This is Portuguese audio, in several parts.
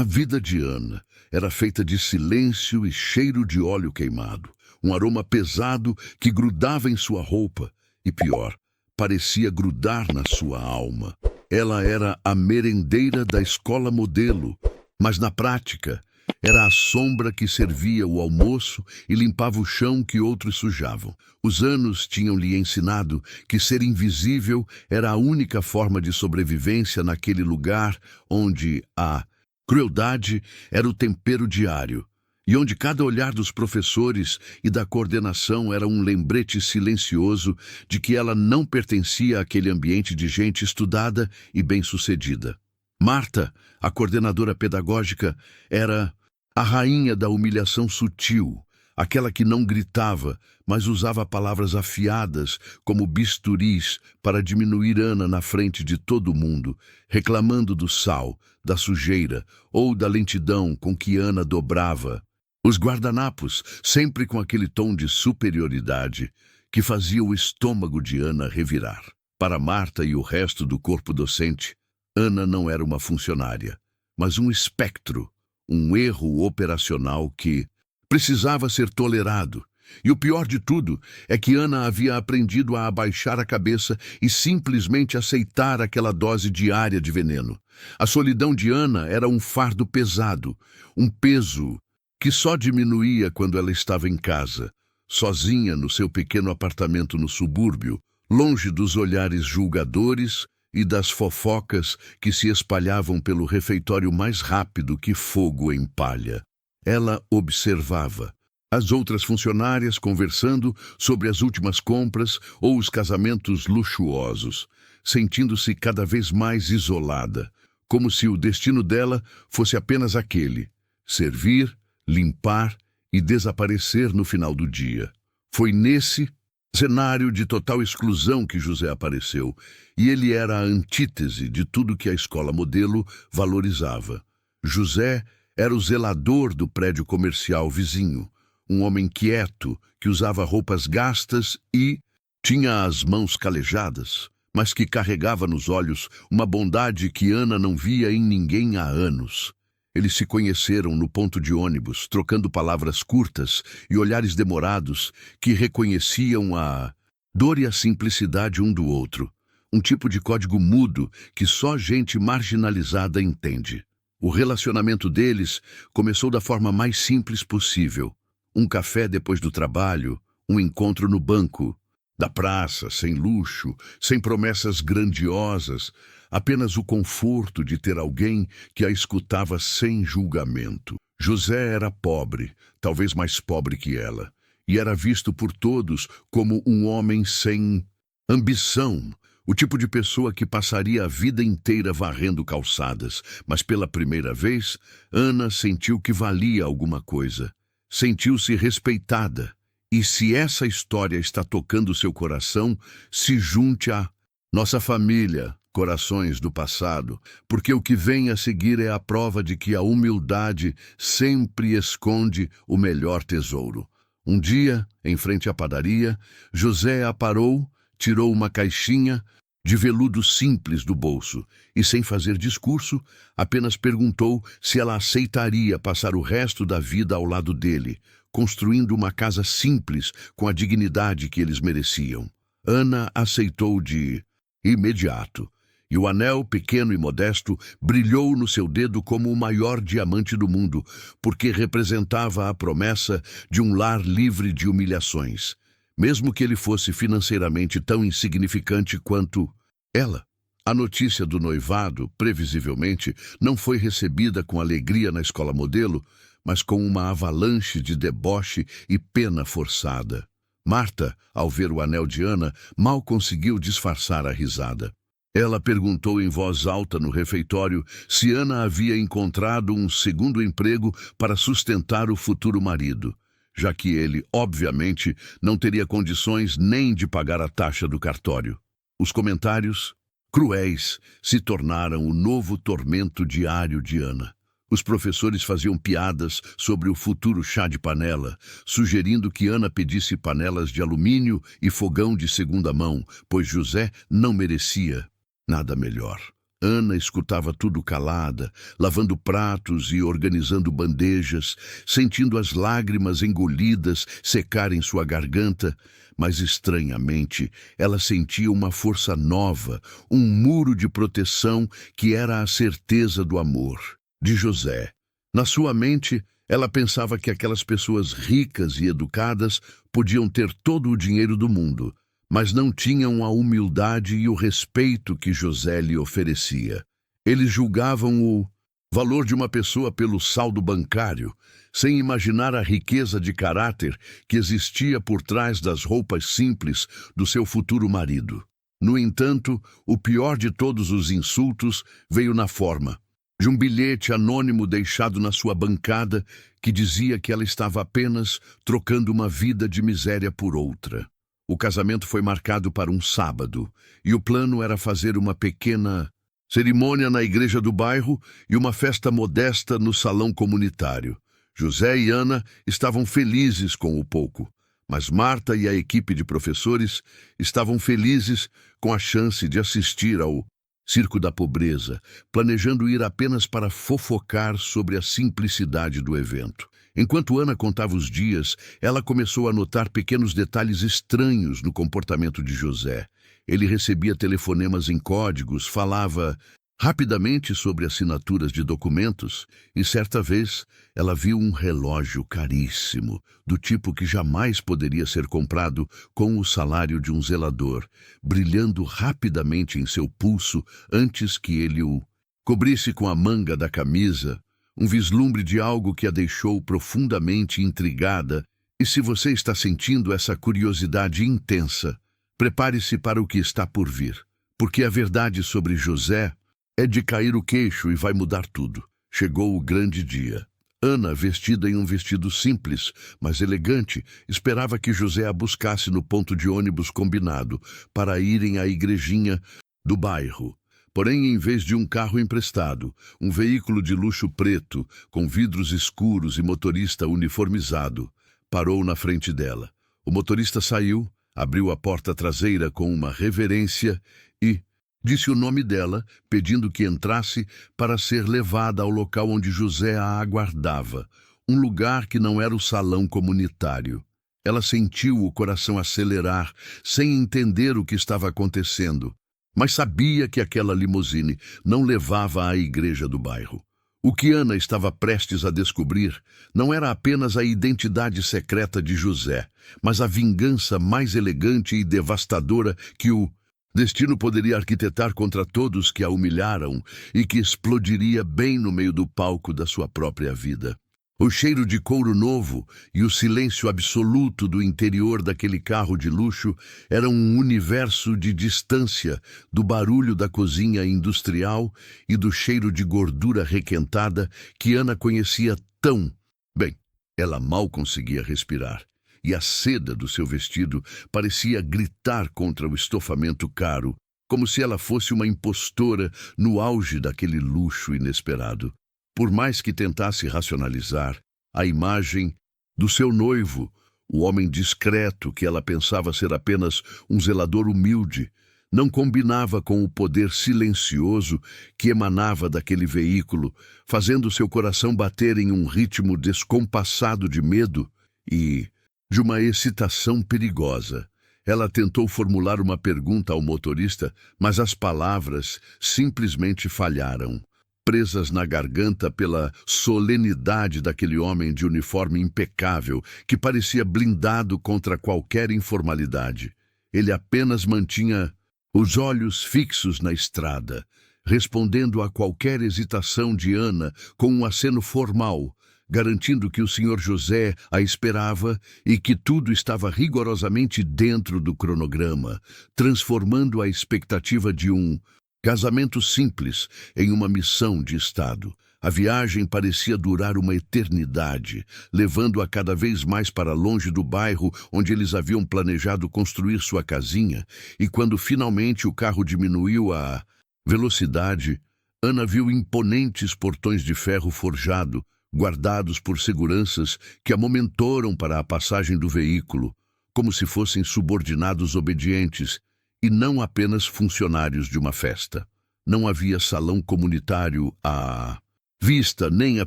vida de Ana era feita de silêncio e cheiro de óleo queimado, um aroma pesado que grudava em sua roupa e, pior, parecia grudar na sua alma. Ela era a merendeira da escola modelo, mas na prática era a sombra que servia o almoço e limpava o chão que outros sujavam. Os anos tinham lhe ensinado que ser invisível era a única forma de sobrevivência naquele lugar onde a crueldade era o tempero diário e onde cada olhar dos professores e da coordenação era um lembrete silencioso de que ela não pertencia àquele ambiente de gente estudada e bem-sucedida. Marta, a coordenadora pedagógica, era a rainha da humilhação sutil, aquela que não gritava, mas usava palavras afiadas como bisturis para diminuir Ana na frente de todo mundo, reclamando do sal, da sujeira ou da lentidão com que Ana dobrava os guardanapos, sempre com aquele tom de superioridade que fazia o estômago de Ana revirar. Para Marta e o resto do corpo docente, Ana não era uma funcionária, mas um espectro, um erro operacional que precisava ser tolerado. E o pior de tudo é que Ana havia aprendido a abaixar a cabeça e simplesmente aceitar aquela dose diária de veneno. A solidão de Ana era um fardo pesado, um peso que só diminuía quando ela estava em casa, sozinha no seu pequeno apartamento no subúrbio, longe dos olhares julgadores e das fofocas que se espalhavam pelo refeitório mais rápido que fogo em palha. Ela observava as outras funcionárias conversando sobre as últimas compras ou os casamentos luxuosos, sentindo-se cada vez mais isolada, como se o destino dela fosse apenas aquele: servir, limpar e desaparecer no final do dia. Foi nesse cenário de total exclusão que José apareceu, e ele era a antítese de tudo que a escola modelo valorizava. José era o zelador do prédio comercial vizinho, um homem quieto que usava roupas gastas e tinha as mãos calejadas, mas que carregava nos olhos uma bondade que Ana não via em ninguém há anos. Eles se conheceram no ponto de ônibus, trocando palavras curtas e olhares demorados que reconheciam a dor e a simplicidade um do outro, um tipo de código mudo que só gente marginalizada entende. O relacionamento deles começou da forma mais simples possível: um café depois do trabalho, um encontro no banco da praça, sem luxo, sem promessas grandiosas, apenas o conforto de ter alguém que a escutava sem julgamento. José era pobre, talvez mais pobre que ela, e era visto por todos como um homem sem ambição, o tipo de pessoa que passaria a vida inteira varrendo calçadas. Mas pela primeira vez, Ana sentiu que valia alguma coisa. Sentiu-se respeitada. E se essa história está tocando seu coração, se junte a nossa família, corações do passado, porque o que vem a seguir é a prova de que a humildade sempre esconde o melhor tesouro. Um dia, em frente à padaria, José a parou, tirou uma caixinha de veludo simples do bolso e, sem fazer discurso, apenas perguntou se ela aceitaria passar o resto da vida ao lado dele, construindo uma casa simples com a dignidade que eles mereciam. Ana aceitou de imediato, e o anel, pequeno e modesto, brilhou no seu dedo como o maior diamante do mundo, porque representava a promessa de um lar livre de humilhações, mesmo que ele fosse financeiramente tão insignificante quanto ela. A notícia do noivado, previsivelmente, não foi recebida com alegria na escola modelo, mas com uma avalanche de deboche e pena forçada. Marta, ao ver o anel de Ana, mal conseguiu disfarçar a risada. Ela perguntou em voz alta no refeitório se Ana havia encontrado um segundo emprego para sustentar o futuro marido, já que ele, obviamente, não teria condições nem de pagar a taxa do cartório. Os comentários cruéis se tornaram o novo tormento diário de Ana. Os professores faziam piadas sobre o futuro chá de panela, sugerindo que Ana pedisse panelas de alumínio e fogão de segunda mão, pois José não merecia nada melhor. Ana escutava tudo calada, lavando pratos e organizando bandejas, sentindo as lágrimas engolidas secarem sua garganta, mas estranhamente ela sentia uma força nova, um muro de proteção que era a certeza do amor de José. Na sua mente, ela pensava que aquelas pessoas ricas e educadas podiam ter todo o dinheiro do mundo, mas não tinham a humildade e o respeito que José lhe oferecia. Eles julgavam o valor de uma pessoa pelo saldo bancário, sem imaginar a riqueza de caráter que existia por trás das roupas simples do seu futuro marido. No entanto, o pior de todos os insultos veio na forma de um bilhete anônimo deixado na sua bancada que dizia que ela estava apenas trocando uma vida de miséria por outra. O casamento foi marcado para um sábado, e o plano era fazer uma pequena cerimônia na igreja do bairro e uma festa modesta no salão comunitário. José e Ana estavam felizes com o pouco, mas Marta e a equipe de professores estavam felizes com a chance de assistir ao Circo da Pobreza, planejando ir apenas para fofocar sobre a simplicidade do evento. Enquanto Ana contava os dias, ela começou a notar pequenos detalhes estranhos no comportamento de José. Ele recebia telefonemas em códigos, falava rapidamente sobre assinaturas de documentos, e certa vez ela viu um relógio caríssimo, do tipo que jamais poderia ser comprado com o salário de um zelador, brilhando rapidamente em seu pulso antes que ele o cobrisse com a manga da camisa, um vislumbre de algo que a deixou profundamente intrigada. E se você está sentindo essa curiosidade intensa, prepare-se para o que está por vir, porque a verdade sobre José é de cair o queixo e vai mudar tudo. Chegou o grande dia. Ana, vestida em um vestido simples, mas elegante, esperava que José a buscasse no ponto de ônibus combinado para irem à igrejinha do bairro. Porém, em vez de um carro emprestado, um veículo de luxo preto, com vidros escuros e motorista uniformizado, parou na frente dela. O motorista saiu, abriu a porta traseira com uma reverência e disse o nome dela, pedindo que entrasse para ser levada ao local onde José a aguardava, um lugar que não era o salão comunitário. Ela sentiu o coração acelerar, sem entender o que estava acontecendo, mas sabia que aquela limusine não levava à igreja do bairro. O que Ana estava prestes a descobrir não era apenas a identidade secreta de José, mas a vingança mais elegante e devastadora que o destino poderia arquitetar contra todos que a humilharam e que explodiria bem no meio do palco da sua própria vida. O cheiro de couro novo e o silêncio absoluto do interior daquele carro de luxo eram um universo de distância do barulho da cozinha industrial e do cheiro de gordura requentada que Ana conhecia tão bem. Ela mal conseguia respirar, e a seda do seu vestido parecia gritar contra o estofamento caro, como se ela fosse uma impostora no auge daquele luxo inesperado. Por mais que tentasse racionalizar, a imagem do seu noivo, o homem discreto que ela pensava ser apenas um zelador humilde, não combinava com o poder silencioso que emanava daquele veículo, fazendo seu coração bater em um ritmo descompassado de medo e de uma excitação perigosa. Ela tentou formular uma pergunta ao motorista, mas as palavras simplesmente falharam, presas na garganta pela solenidade daquele homem de uniforme impecável que parecia blindado contra qualquer informalidade. Ele apenas mantinha os olhos fixos na estrada, respondendo a qualquer hesitação de Ana com um aceno formal, garantindo que o Sr. José a esperava e que tudo estava rigorosamente dentro do cronograma, transformando a expectativa de um casamento simples em uma missão de Estado. A viagem parecia durar uma eternidade, levando-a cada vez mais para longe do bairro onde eles haviam planejado construir sua casinha, e quando finalmente o carro diminuiu a velocidade, Ana viu imponentes portões de ferro forjado, guardados por seguranças que a monitoram para a passagem do veículo, como se fossem subordinados obedientes, e não apenas funcionários de uma festa. Não havia salão comunitário à vista, nem a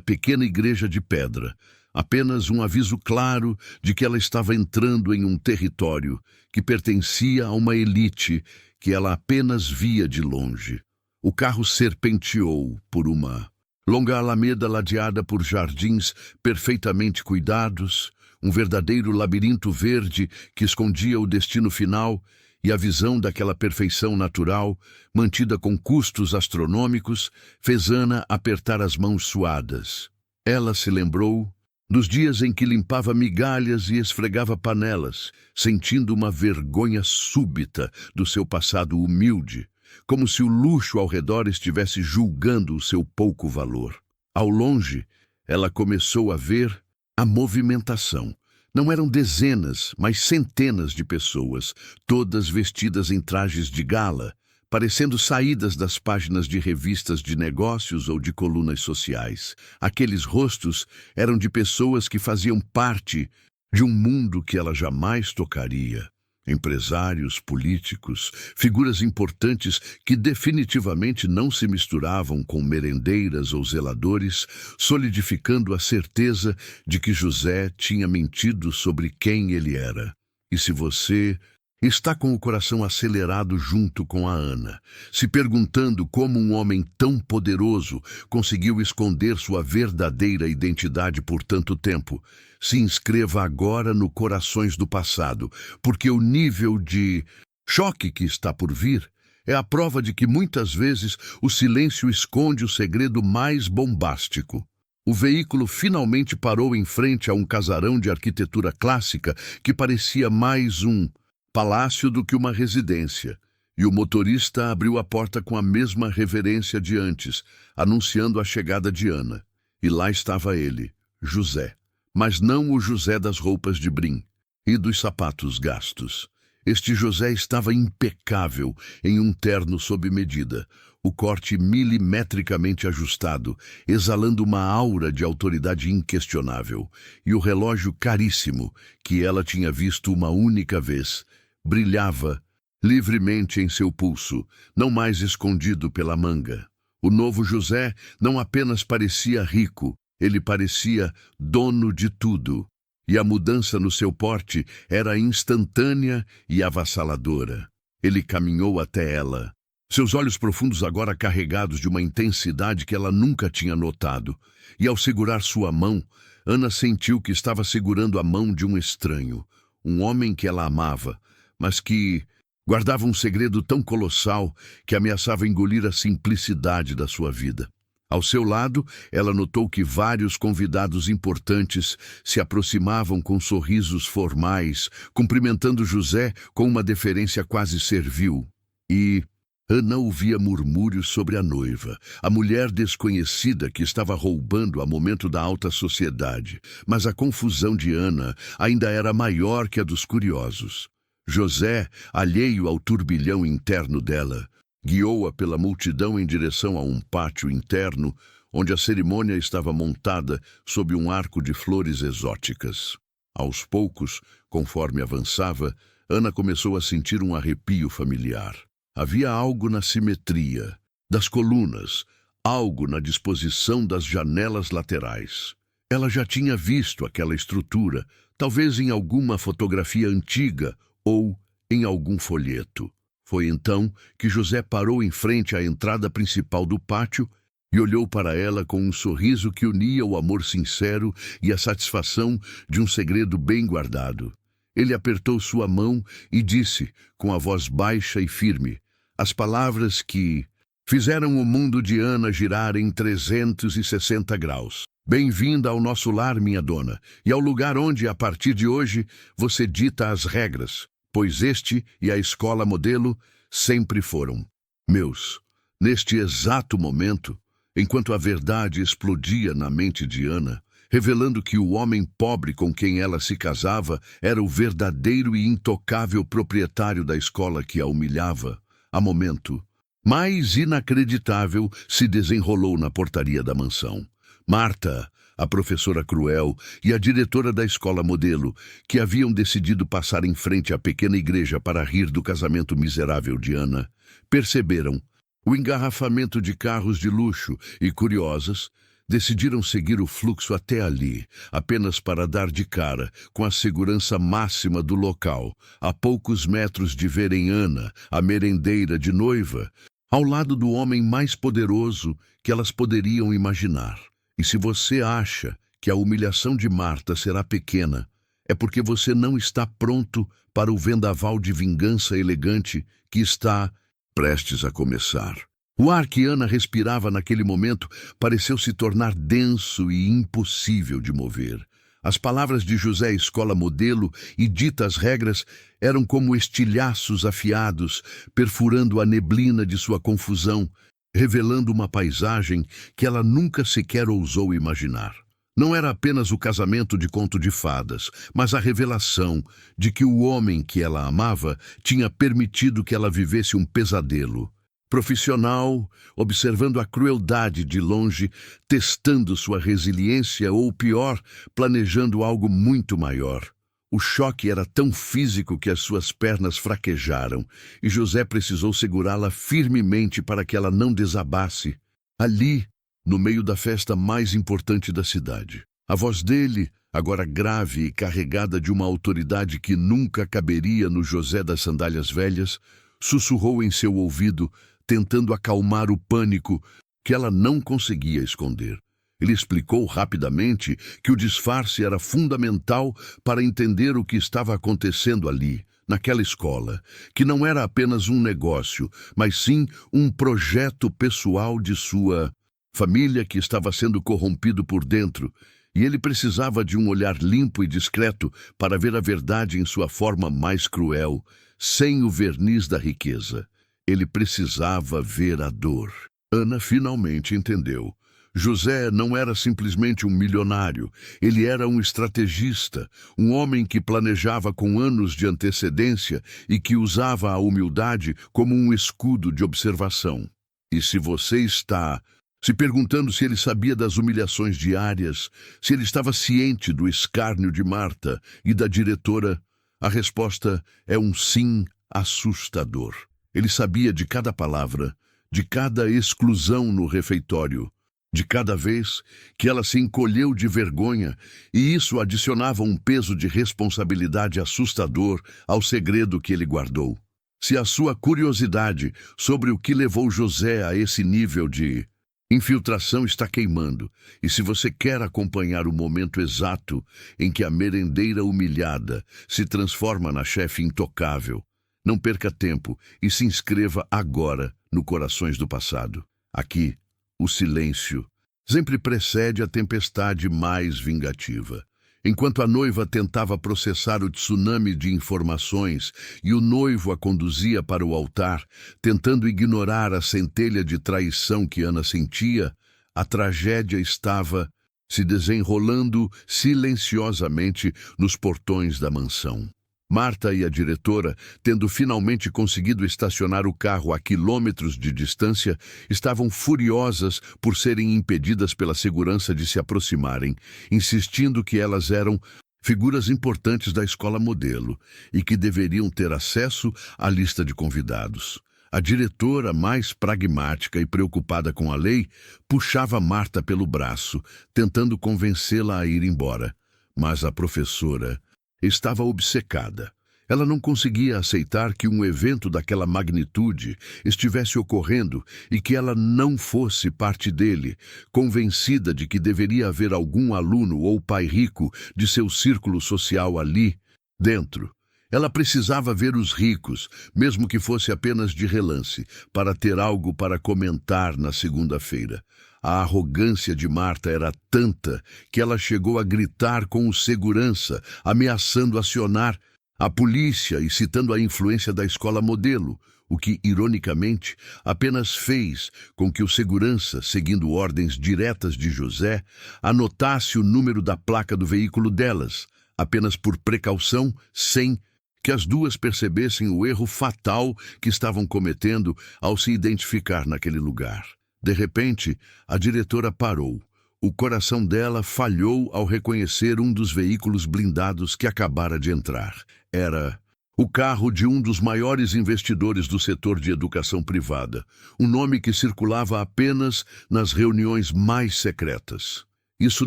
pequena igreja de pedra. Apenas um aviso claro de que ela estava entrando em um território que pertencia a uma elite que ela apenas via de longe. O carro serpenteou por uma longa alameda ladeada por jardins perfeitamente cuidados, um verdadeiro labirinto verde que escondia o destino final e a visão daquela perfeição natural, mantida com custos astronômicos, fez Ana apertar as mãos suadas. Ela se lembrou dos dias em que limpava migalhas e esfregava panelas, sentindo uma vergonha súbita do seu passado humilde, como se o luxo ao redor estivesse julgando o seu pouco valor. Ao longe, ela começou a ver a movimentação. Não eram dezenas, mas centenas de pessoas, todas vestidas em trajes de gala, parecendo saídas das páginas de revistas de negócios ou de colunas sociais. Aqueles rostos eram de pessoas que faziam parte de um mundo que ela jamais tocaria. Empresários, políticos, figuras importantes que definitivamente não se misturavam com merendeiras ou zeladores, solidificando a certeza de que José tinha mentido sobre quem ele era. E se você está com o coração acelerado junto com a Ana, se perguntando como um homem tão poderoso conseguiu esconder sua verdadeira identidade por tanto tempo, se inscreva agora no Corações do Passado, porque o nível de choque que está por vir é a prova de que muitas vezes o silêncio esconde o segredo mais bombástico. O veículo finalmente parou em frente a um casarão de arquitetura clássica que parecia mais um palácio do que uma residência, e o motorista abriu a porta com a mesma reverência de antes, anunciando a chegada de Ana. E lá estava ele, José. Mas não o José das roupas de brim e dos sapatos gastos. Este José estava impecável em um terno sob medida, o corte milimetricamente ajustado, exalando uma aura de autoridade inquestionável, e o relógio caríssimo, que ela tinha visto uma única vez, brilhava livremente em seu pulso, não mais escondido pela manga. O novo José não apenas parecia rico, ele parecia dono de tudo, e a mudança no seu porte era instantânea e avassaladora. Ele caminhou até ela, seus olhos profundos agora carregados de uma intensidade que ela nunca tinha notado, e ao segurar sua mão, Ana sentiu que estava segurando a mão de um estranho, um homem que ela amava, mas que guardava um segredo tão colossal que ameaçava engolir a simplicidade da sua vida. Ao seu lado, ela notou que vários convidados importantes se aproximavam com sorrisos formais, cumprimentando José com uma deferência quase servil. E Ana ouvia murmúrios sobre a noiva, a mulher desconhecida que estava roubando a momento da alta sociedade. Mas a confusão de Ana ainda era maior que a dos curiosos. José, alheio ao turbilhão interno dela, guiou-a pela multidão em direção a um pátio interno, onde a cerimônia estava montada sob um arco de flores exóticas. Aos poucos, conforme avançava, Ana começou a sentir um arrepio familiar. Havia algo na simetria das colunas, algo na disposição das janelas laterais. Ela já tinha visto aquela estrutura, talvez em alguma fotografia antiga ou em algum folheto. Foi então que José parou em frente à entrada principal do pátio e olhou para ela com um sorriso que unia o amor sincero e a satisfação de um segredo bem guardado. Ele apertou sua mão e disse, com a voz baixa e firme, as palavras que fizeram o mundo de Ana girar em 360 graus. Bem-vinda ao nosso lar, minha dona, e ao lugar onde, a partir de hoje, você dita as regras, pois este e a escola modelo sempre foram meus. Neste exato momento, enquanto a verdade explodia na mente de Ana, revelando que o homem pobre com quem ela se casava era o verdadeiro e intocável proprietário da escola que a humilhava, a momento mais inacreditável se desenrolou na portaria da mansão. Marta, a professora cruel, e a diretora da escola modelo, que haviam decidido passar em frente à pequena igreja para rir do casamento miserável de Ana, perceberam o engarrafamento de carros de luxo e curiosas, decidiram seguir o fluxo até ali, apenas para dar de cara com a segurança máxima do local, a poucos metros de verem Ana, a merendeira de noiva, ao lado do homem mais poderoso que elas poderiam imaginar. E se você acha que a humilhação de Marta será pequena, é porque você não está pronto para o vendaval de vingança elegante que está prestes a começar. O ar que Ana respirava naquele momento pareceu se tornar denso e impossível de mover. As palavras de José Escola Modelo e ditas regras eram como estilhaços afiados, perfurando a neblina de sua confusão, revelando uma paisagem que ela nunca sequer ousou imaginar. Não era apenas o casamento de conto de fadas, mas a revelação de que o homem que ela amava tinha permitido que ela vivesse um pesadelo. Profissional, observando a crueldade de longe, testando sua resiliência ou, pior, planejando algo muito maior. O choque era tão físico que as suas pernas fraquejaram e José precisou segurá-la firmemente para que ela não desabasse. Ali, no meio da festa mais importante da cidade, a voz dele, agora grave e carregada de uma autoridade que nunca caberia no José das Sandálias Velhas, sussurrou em seu ouvido, tentando acalmar o pânico que ela não conseguia esconder. Ele explicou rapidamente que o disfarce era fundamental para entender o que estava acontecendo ali, naquela escola, que não era apenas um negócio, mas sim um projeto pessoal de sua família que estava sendo corrompido por dentro, e ele precisava de um olhar limpo e discreto para ver a verdade em sua forma mais cruel, sem o verniz da riqueza. Ele precisava ver a dor. Ana finalmente entendeu. José não era simplesmente um milionário, ele era um estrategista, um homem que planejava com anos de antecedência e que usava a humildade como um escudo de observação. E se você está se perguntando se ele sabia das humilhações diárias, se ele estava ciente do escárnio de Marta e da diretora, a resposta é um sim assustador. Ele sabia de cada palavra, de cada exclusão no refeitório, de cada vez que ela se encolheu de vergonha, e isso adicionava um peso de responsabilidade assustador ao segredo que ele guardou. Se a sua curiosidade sobre o que levou José a esse nível de infiltração está queimando, e se você quer acompanhar o momento exato em que a merendeira humilhada se transforma na chefe intocável, não perca tempo e se inscreva agora no Corações do Passado. Aqui, o silêncio sempre precede a tempestade mais vingativa. Enquanto a noiva tentava processar o tsunami de informações e o noivo a conduzia para o altar, tentando ignorar a centelha de traição que Ana sentia, a tragédia estava se desenrolando silenciosamente nos portões da mansão. Marta e a diretora, tendo finalmente conseguido estacionar o carro a quilômetros de distância, estavam furiosas por serem impedidas pela segurança de se aproximarem, insistindo que elas eram figuras importantes da escola modelo e que deveriam ter acesso à lista de convidados. A diretora, mais pragmática e preocupada com a lei, puxava Marta pelo braço, tentando convencê-la a ir embora. Mas a professora estava obcecada. Ela não conseguia aceitar que um evento daquela magnitude estivesse ocorrendo e que ela não fosse parte dele, convencida de que deveria haver algum aluno ou pai rico de seu círculo social ali dentro. Ela precisava ver os ricos, mesmo que fosse apenas de relance, para ter algo para comentar na segunda-feira. A arrogância de Marta era tanta que ela chegou a gritar com o segurança, ameaçando acionar a polícia e citando a influência da escola modelo, o que, ironicamente, apenas fez com que o segurança, seguindo ordens diretas de José, anotasse o número da placa do veículo delas, apenas por precaução, sem que as duas percebessem o erro fatal que estavam cometendo ao se identificar naquele lugar. De repente, a diretora parou. O coração dela falhou ao reconhecer um dos veículos blindados que acabara de entrar. Era O carro de um dos maiores investidores do setor de educação privada, um nome que circulava apenas nas reuniões mais secretas. Isso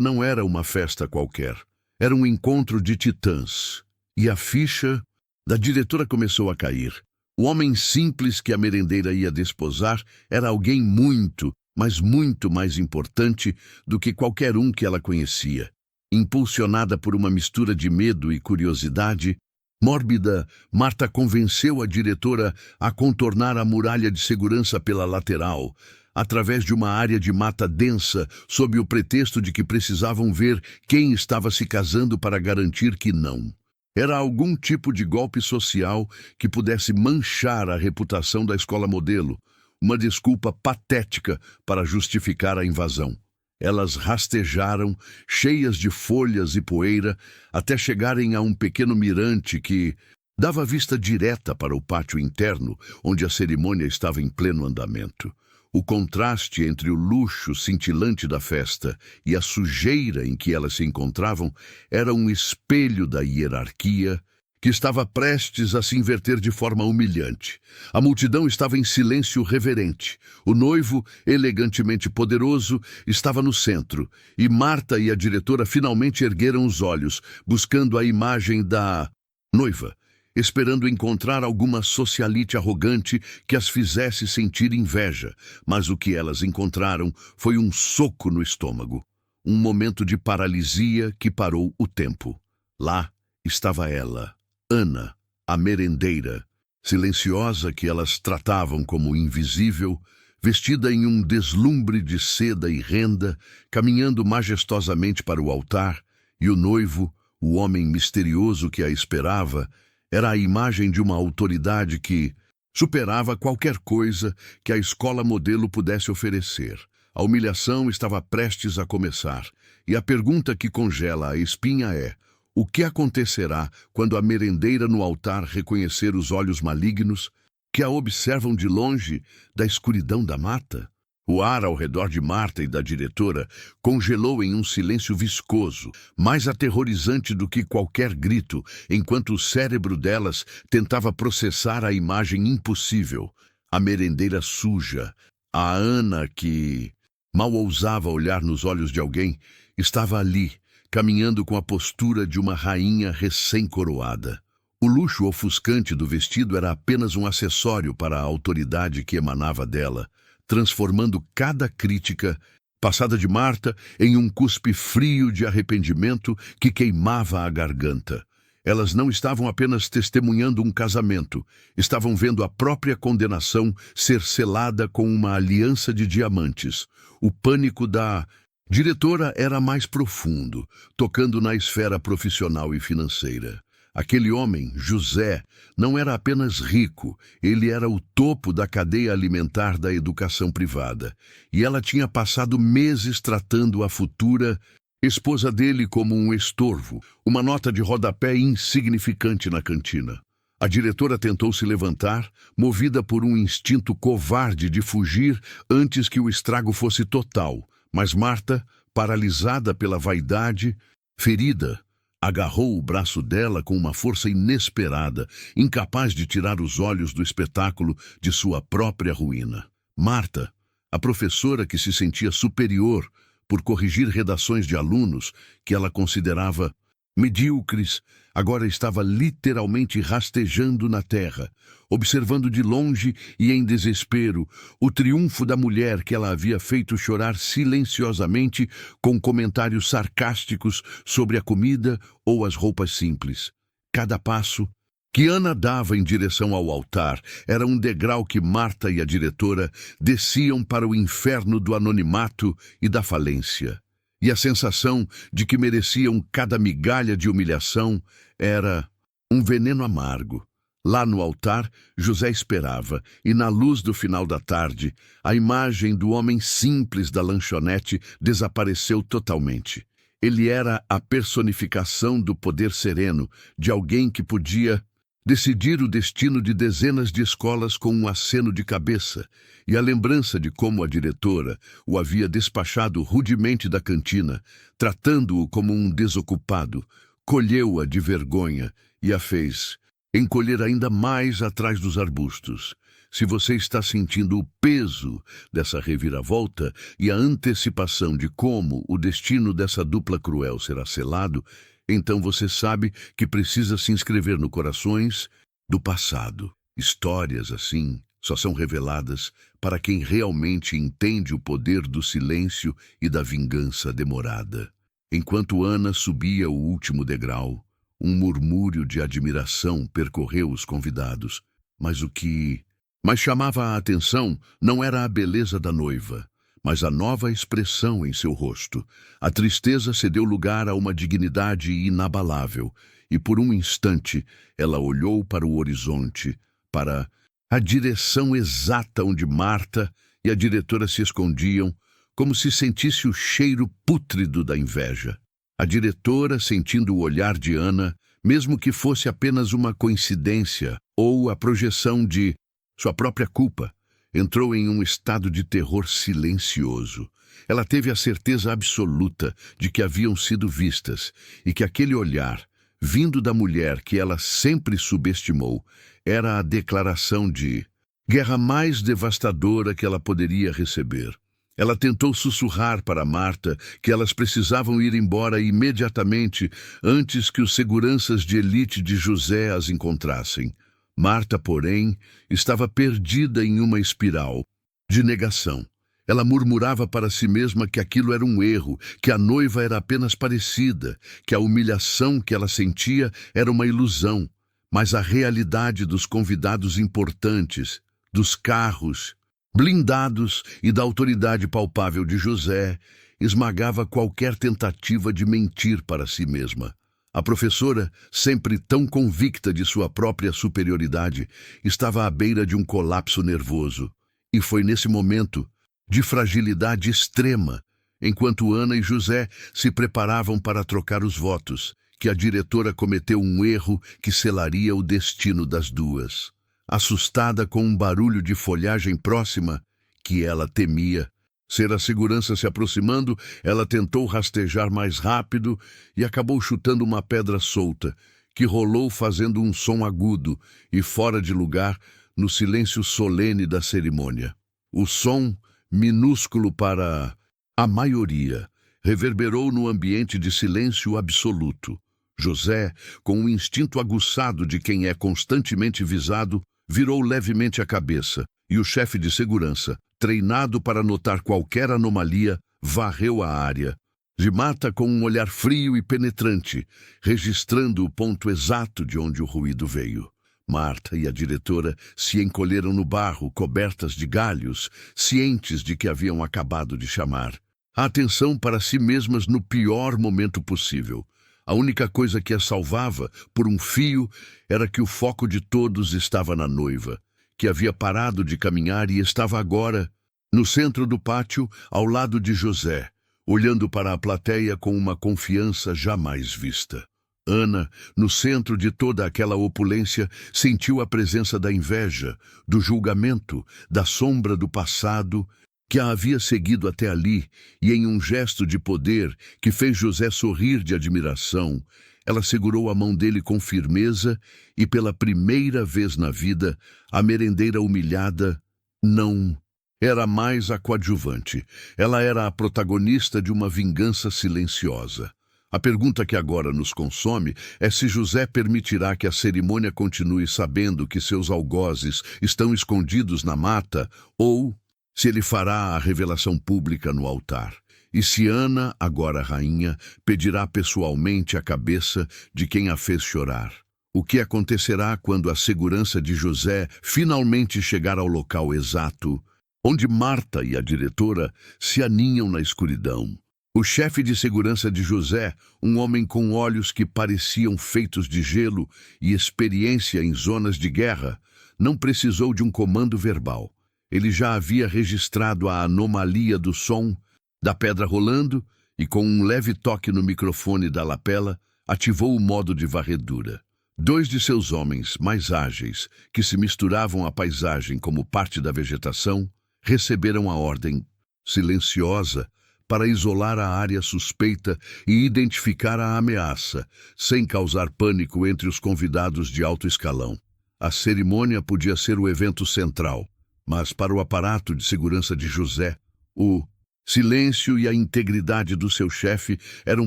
não era uma festa qualquer, era um encontro de titãs. E a ficha da diretora começou a cair. O homem simples que a merendeira ia desposar era alguém muito, mas muito mais importante do que qualquer um que ela conhecia. Impulsionada por uma mistura de medo e curiosidade mórbida, Marta convenceu a diretora a contornar a muralha de segurança pela lateral, através de uma área de mata densa, sob o pretexto de que precisavam ver quem estava se casando para garantir que não. Era algum tipo de golpe social que pudesse manchar a reputação da escola modelo, uma desculpa patética para justificar a invasão. Elas rastejaram, cheias de folhas e poeira, até chegarem a um pequeno mirante que dava vista direta para o pátio interno, onde a cerimônia estava em pleno andamento. O contraste entre o luxo cintilante da festa e a sujeira em que elas se encontravam era um espelho da hierarquia que estava prestes a se inverter de forma humilhante. A multidão estava em silêncio reverente. O noivo, elegantemente poderoso, estava no centro, e Marta e a diretora finalmente ergueram os olhos, buscando a imagem da noiva, esperando encontrar alguma socialite arrogante que as fizesse sentir inveja, mas o que elas encontraram foi um soco no estômago, um momento de paralisia que parou o tempo. Lá estava ela, Ana, a merendeira, silenciosa que elas tratavam como invisível, vestida em um deslumbre de seda e renda, caminhando majestosamente para o altar, e o noivo, o homem misterioso que a esperava, era a imagem de uma autoridade que superava qualquer coisa que a escola modelo pudesse oferecer. A humilhação estava prestes a começar, e a pergunta que congela a espinha é: o que acontecerá quando a merendeira no altar reconhecer os olhos malignos que a observam de longe da escuridão da mata? O ar ao redor de Marta e da diretora congelou em um silêncio viscoso, mais aterrorizante do que qualquer grito, enquanto o cérebro delas tentava processar a imagem impossível. A merendeira suja, a Ana que mal ousava olhar nos olhos de alguém, estava ali, caminhando com a postura de uma rainha recém-coroada. O luxo ofuscante do vestido era apenas um acessório para a autoridade que emanava dela, transformando cada crítica passada de Marta em um cuspe frio de arrependimento que queimava a garganta. Elas não estavam apenas testemunhando um casamento, estavam vendo a própria condenação ser selada com uma aliança de diamantes. O pânico da diretora era mais profundo, tocando na esfera profissional e financeira. Aquele homem, José, não era apenas rico, ele era o topo da cadeia alimentar da educação privada. E ela tinha passado meses tratando a futura esposa dele como um estorvo, uma nota de rodapé insignificante na cantina. A diretora tentou se levantar, movida por um instinto covarde de fugir antes que o estrago fosse total. Mas Marta, paralisada pela vaidade, ferida, agarrou o braço dela com uma força inesperada, incapaz de tirar os olhos do espetáculo de sua própria ruína. Marta, a professora que se sentia superior por corrigir redações de alunos que ela considerava medíocres, agora estava literalmente rastejando na terra, observando de longe e em desespero o triunfo da mulher que ela havia feito chorar silenciosamente com comentários sarcásticos sobre a comida ou as roupas simples. Cada passo que Ana dava em direção ao altar era um degrau que Marta e a diretora desciam para o inferno do anonimato e da falência. E a sensação de que mereciam cada migalha de humilhação era um veneno amargo. Lá no altar, José esperava, e na luz do final da tarde, a imagem do homem simples da lanchonete desapareceu totalmente. Ele era a personificação do poder sereno, de alguém que podia decidir o destino de dezenas de escolas com um aceno de cabeça, e a lembrança de como a diretora o havia despachado rudemente da cantina, tratando-o como um desocupado, colheu-a de vergonha e a fez encolher ainda mais atrás dos arbustos. Se você está sentindo o peso dessa reviravolta e a antecipação de como o destino dessa dupla cruel será selado, então você sabe que precisa se inscrever no Corações do Passado. Histórias assim só são reveladas para quem realmente entende o poder do silêncio e da vingança demorada. Enquanto Ana subia o último degrau, um murmúrio de admiração percorreu os convidados, mas o que mais chamava a atenção não era a beleza da noiva, mas a nova expressão em seu rosto. A tristeza cedeu lugar a uma dignidade inabalável, e por um instante ela olhou para o horizonte, para a direção exata onde Marta e a diretora se escondiam, como se sentisse o cheiro pútrido da inveja. A diretora, sentindo o olhar de Ana, mesmo que fosse apenas uma coincidência ou a projeção de sua própria culpa, entrou em um estado de terror silencioso. Ela teve a certeza absoluta de que haviam sido vistas e que aquele olhar, vindo da mulher que ela sempre subestimou, era a declaração de guerra mais devastadora que ela poderia receber. Ela tentou sussurrar para Marta que elas precisavam ir embora imediatamente antes que os seguranças de elite de José as encontrassem. Marta, porém, estava perdida em uma espiral de negação. Ela murmurava para si mesma que aquilo era um erro, que a noiva era apenas parecida, que a humilhação que ela sentia era uma ilusão. Mas a realidade dos convidados importantes, dos carros blindados e da autoridade palpável de José, esmagava qualquer tentativa de mentir para si mesma. A professora, sempre tão convicta de sua própria superioridade, estava à beira de um colapso nervoso. E foi nesse momento de fragilidade extrema, enquanto Ana e José se preparavam para trocar os votos, que a diretora cometeu um erro que selaria o destino das duas. Assustada com um barulho de folhagem próxima, que ela temia, ser a segurança se aproximando, ela tentou rastejar mais rápido e acabou chutando uma pedra solta, que rolou fazendo um som agudo e fora de lugar no silêncio solene da cerimônia. O som, minúsculo para a maioria, reverberou no ambiente de silêncio absoluto. José, com o instinto aguçado de quem é constantemente visado, virou levemente a cabeça, e o chefe de segurança, treinado para notar qualquer anomalia, varreu a área. De Marta com um olhar frio e penetrante, registrando o ponto exato de onde o ruído veio. Marta e a diretora se encolheram no barro, cobertas de galhos, cientes de que haviam acabado de chamar a atenção para si mesmas no pior momento possível. A única coisa que a salvava, por um fio, era que o foco de todos estava na noiva, que havia parado de caminhar e estava agora no centro do pátio, ao lado de José, olhando para a plateia com uma confiança jamais vista. Ana, no centro de toda aquela opulência, sentiu a presença da inveja, do julgamento, da sombra do passado que a havia seguido até ali, e em um gesto de poder que fez José sorrir de admiração, ela segurou a mão dele com firmeza e, pela primeira vez na vida, a merendeira humilhada não era mais a coadjuvante. Ela era a protagonista de uma vingança silenciosa. A pergunta que agora nos consome é se José permitirá que a cerimônia continue sabendo que seus algozes estão escondidos na mata ou se ele fará a revelação pública no altar. E se Ana, agora rainha, pedirá pessoalmente a cabeça de quem a fez chorar. O que acontecerá quando a segurança de José finalmente chegar ao local exato, onde Marta e a diretora se aninham na escuridão? O chefe de segurança de José, um homem com olhos que pareciam feitos de gelo e experiência em zonas de guerra, não precisou de um comando verbal. Ele já havia registrado a anomalia do som da pedra rolando e, com um leve toque no microfone da lapela, ativou o modo de varredura. Dois de seus homens mais ágeis, que se misturavam à paisagem como parte da vegetação, receberam a ordem silenciosa para isolar a área suspeita e identificar a ameaça, sem causar pânico entre os convidados de alto escalão. A cerimônia podia ser o evento central, mas para o aparato de segurança de José, o silêncio e a integridade do seu chefe eram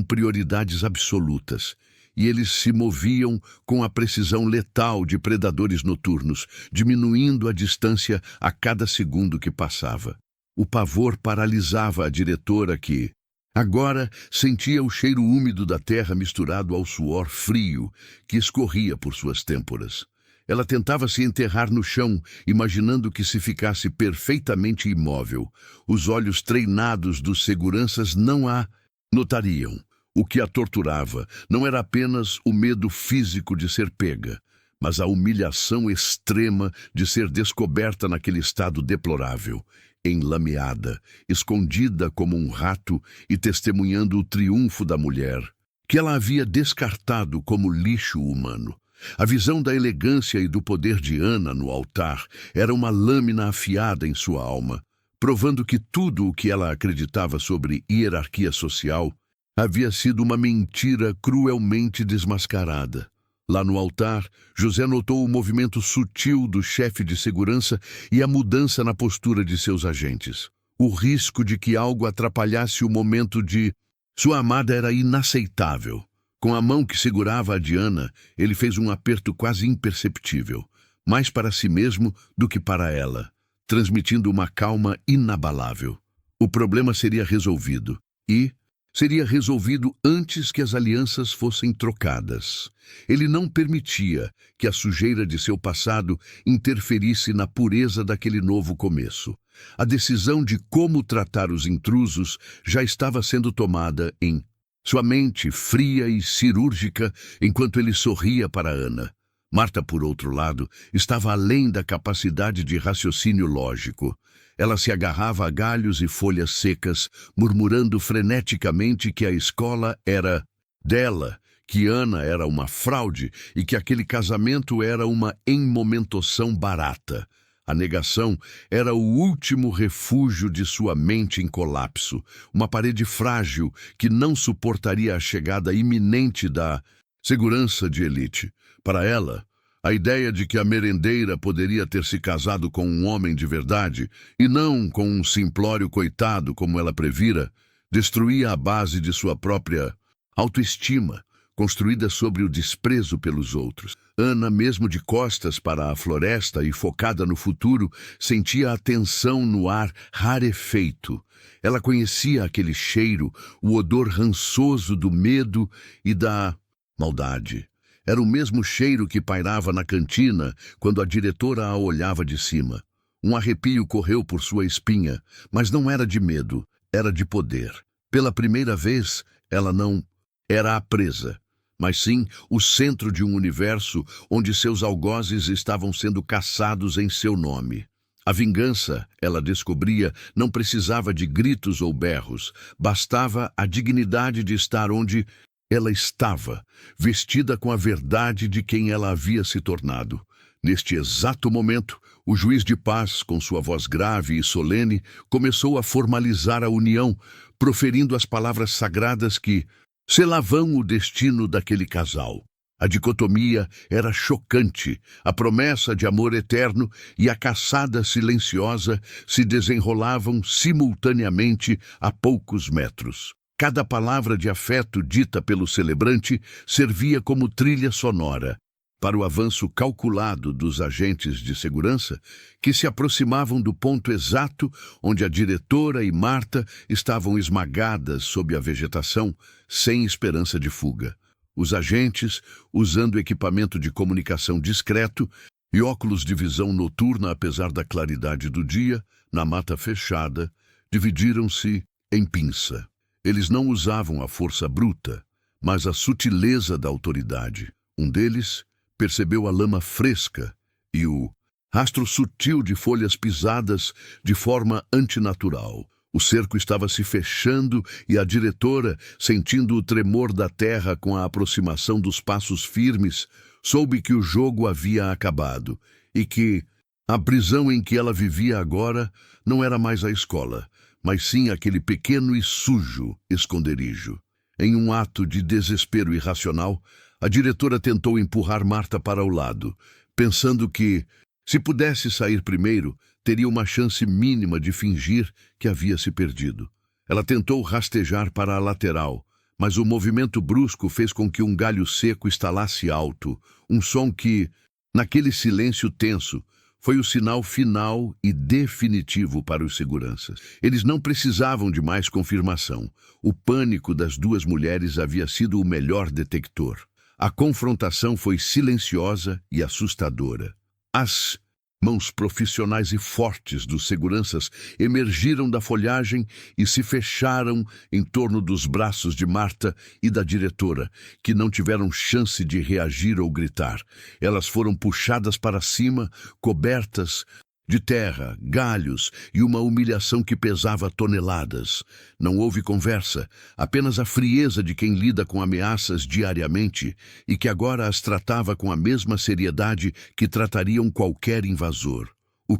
prioridades absolutas, e eles se moviam com a precisão letal de predadores noturnos, diminuindo a distância a cada segundo que passava. O pavor paralisava a diretora que, agora, sentia o cheiro úmido da terra misturado ao suor frio que escorria por suas têmporas. Ela tentava se enterrar no chão, imaginando que se ficasse perfeitamente imóvel, os olhos treinados dos seguranças não a notariam. O que a torturava não era apenas o medo físico de ser pega, mas a humilhação extrema de ser descoberta naquele estado deplorável, enlameada, escondida como um rato e testemunhando o triunfo da mulher, que ela havia descartado como lixo humano. A visão da elegância e do poder de Ana no altar era uma lâmina afiada em sua alma, provando que tudo o que ela acreditava sobre hierarquia social havia sido uma mentira cruelmente desmascarada. Lá no altar, José notou o movimento sutil do chefe de segurança e a mudança na postura de seus agentes. O risco de que algo atrapalhasse o momento de sua amada era inaceitável. Com a mão que segurava a Diana, ele fez um aperto quase imperceptível, mais para si mesmo do que para ela, transmitindo uma calma inabalável. O problema seria resolvido, e seria resolvido antes que as alianças fossem trocadas. Ele não permitia que a sujeira de seu passado interferisse na pureza daquele novo começo. A decisão de como tratar os intrusos já estava sendo tomada em sua mente fria e cirúrgica enquanto ele sorria para Ana. Marta, por outro lado, estava além da capacidade de raciocínio lógico. Ela se agarrava a galhos e folhas secas, murmurando freneticamente que a escola era dela, que Ana era uma fraude e que aquele casamento era uma enmomentação barata. A negação era o último refúgio de sua mente em colapso, uma parede frágil que não suportaria a chegada iminente da segurança de elite. Para ela, a ideia de que a merendeira poderia ter se casado com um homem de verdade, e não com um simplório coitado como ela previra, destruía a base de sua própria autoestima, construída sobre o desprezo pelos outros. Ana, mesmo de costas para a floresta e focada no futuro, sentia a tensão no ar rarefeito. Ela conhecia aquele cheiro, o odor rançoso do medo e da maldade. Era o mesmo cheiro que pairava na cantina quando a diretora a olhava de cima. Um arrepio correu por sua espinha, mas não era de medo, era de poder. Pela primeira vez, ela não era a presa, mas sim o centro de um universo onde seus algozes estavam sendo caçados em seu nome. A vingança, ela descobria, não precisava de gritos ou berros, bastava a dignidade de estar onde ela estava, vestida com a verdade de quem ela havia se tornado. Neste exato momento, o juiz de paz, com sua voz grave e solene, começou a formalizar a união, proferindo as palavras sagradas que selavam o destino daquele casal. A dicotomia era chocante, a promessa de amor eterno e a caçada silenciosa se desenrolavam simultaneamente a poucos metros. Cada palavra de afeto dita pelo celebrante servia como trilha sonora para o avanço calculado dos agentes de segurança que se aproximavam do ponto exato onde a diretora e Marta estavam esmagadas sob a vegetação, sem esperança de fuga. Os agentes, usando equipamento de comunicação discreto e óculos de visão noturna apesar da claridade do dia, na mata fechada, dividiram-se em pinça. Eles não usavam a força bruta, mas a sutileza da autoridade. Um deles percebeu a lama fresca e o rastro sutil de folhas pisadas de forma antinatural. O cerco estava se fechando e a diretora, sentindo o tremor da terra com a aproximação dos passos firmes, soube que o jogo havia acabado e que a prisão em que ela vivia agora não era mais a escola, mas sim aquele pequeno e sujo esconderijo. Em um ato de desespero irracional, a diretora tentou empurrar Marta para o lado, pensando que, se pudesse sair primeiro, teria uma chance mínima de fingir que havia se perdido. Ela tentou rastejar para a lateral, mas o movimento brusco fez com que um galho seco estalasse alto, um som que, naquele silêncio tenso, foi o sinal final e definitivo para os seguranças. Eles não precisavam de mais confirmação. O pânico das duas mulheres havia sido o melhor detector. A confrontação foi silenciosa e assustadora. As mãos profissionais e fortes dos seguranças emergiram da folhagem e se fecharam em torno dos braços de Marta e da diretora, que não tiveram chance de reagir ou gritar. Elas foram puxadas para cima, cobertas de terra, galhos e uma humilhação que pesava toneladas. Não houve conversa, apenas a frieza de quem lida com ameaças diariamente e que agora as tratava com a mesma seriedade que tratariam qualquer invasor. O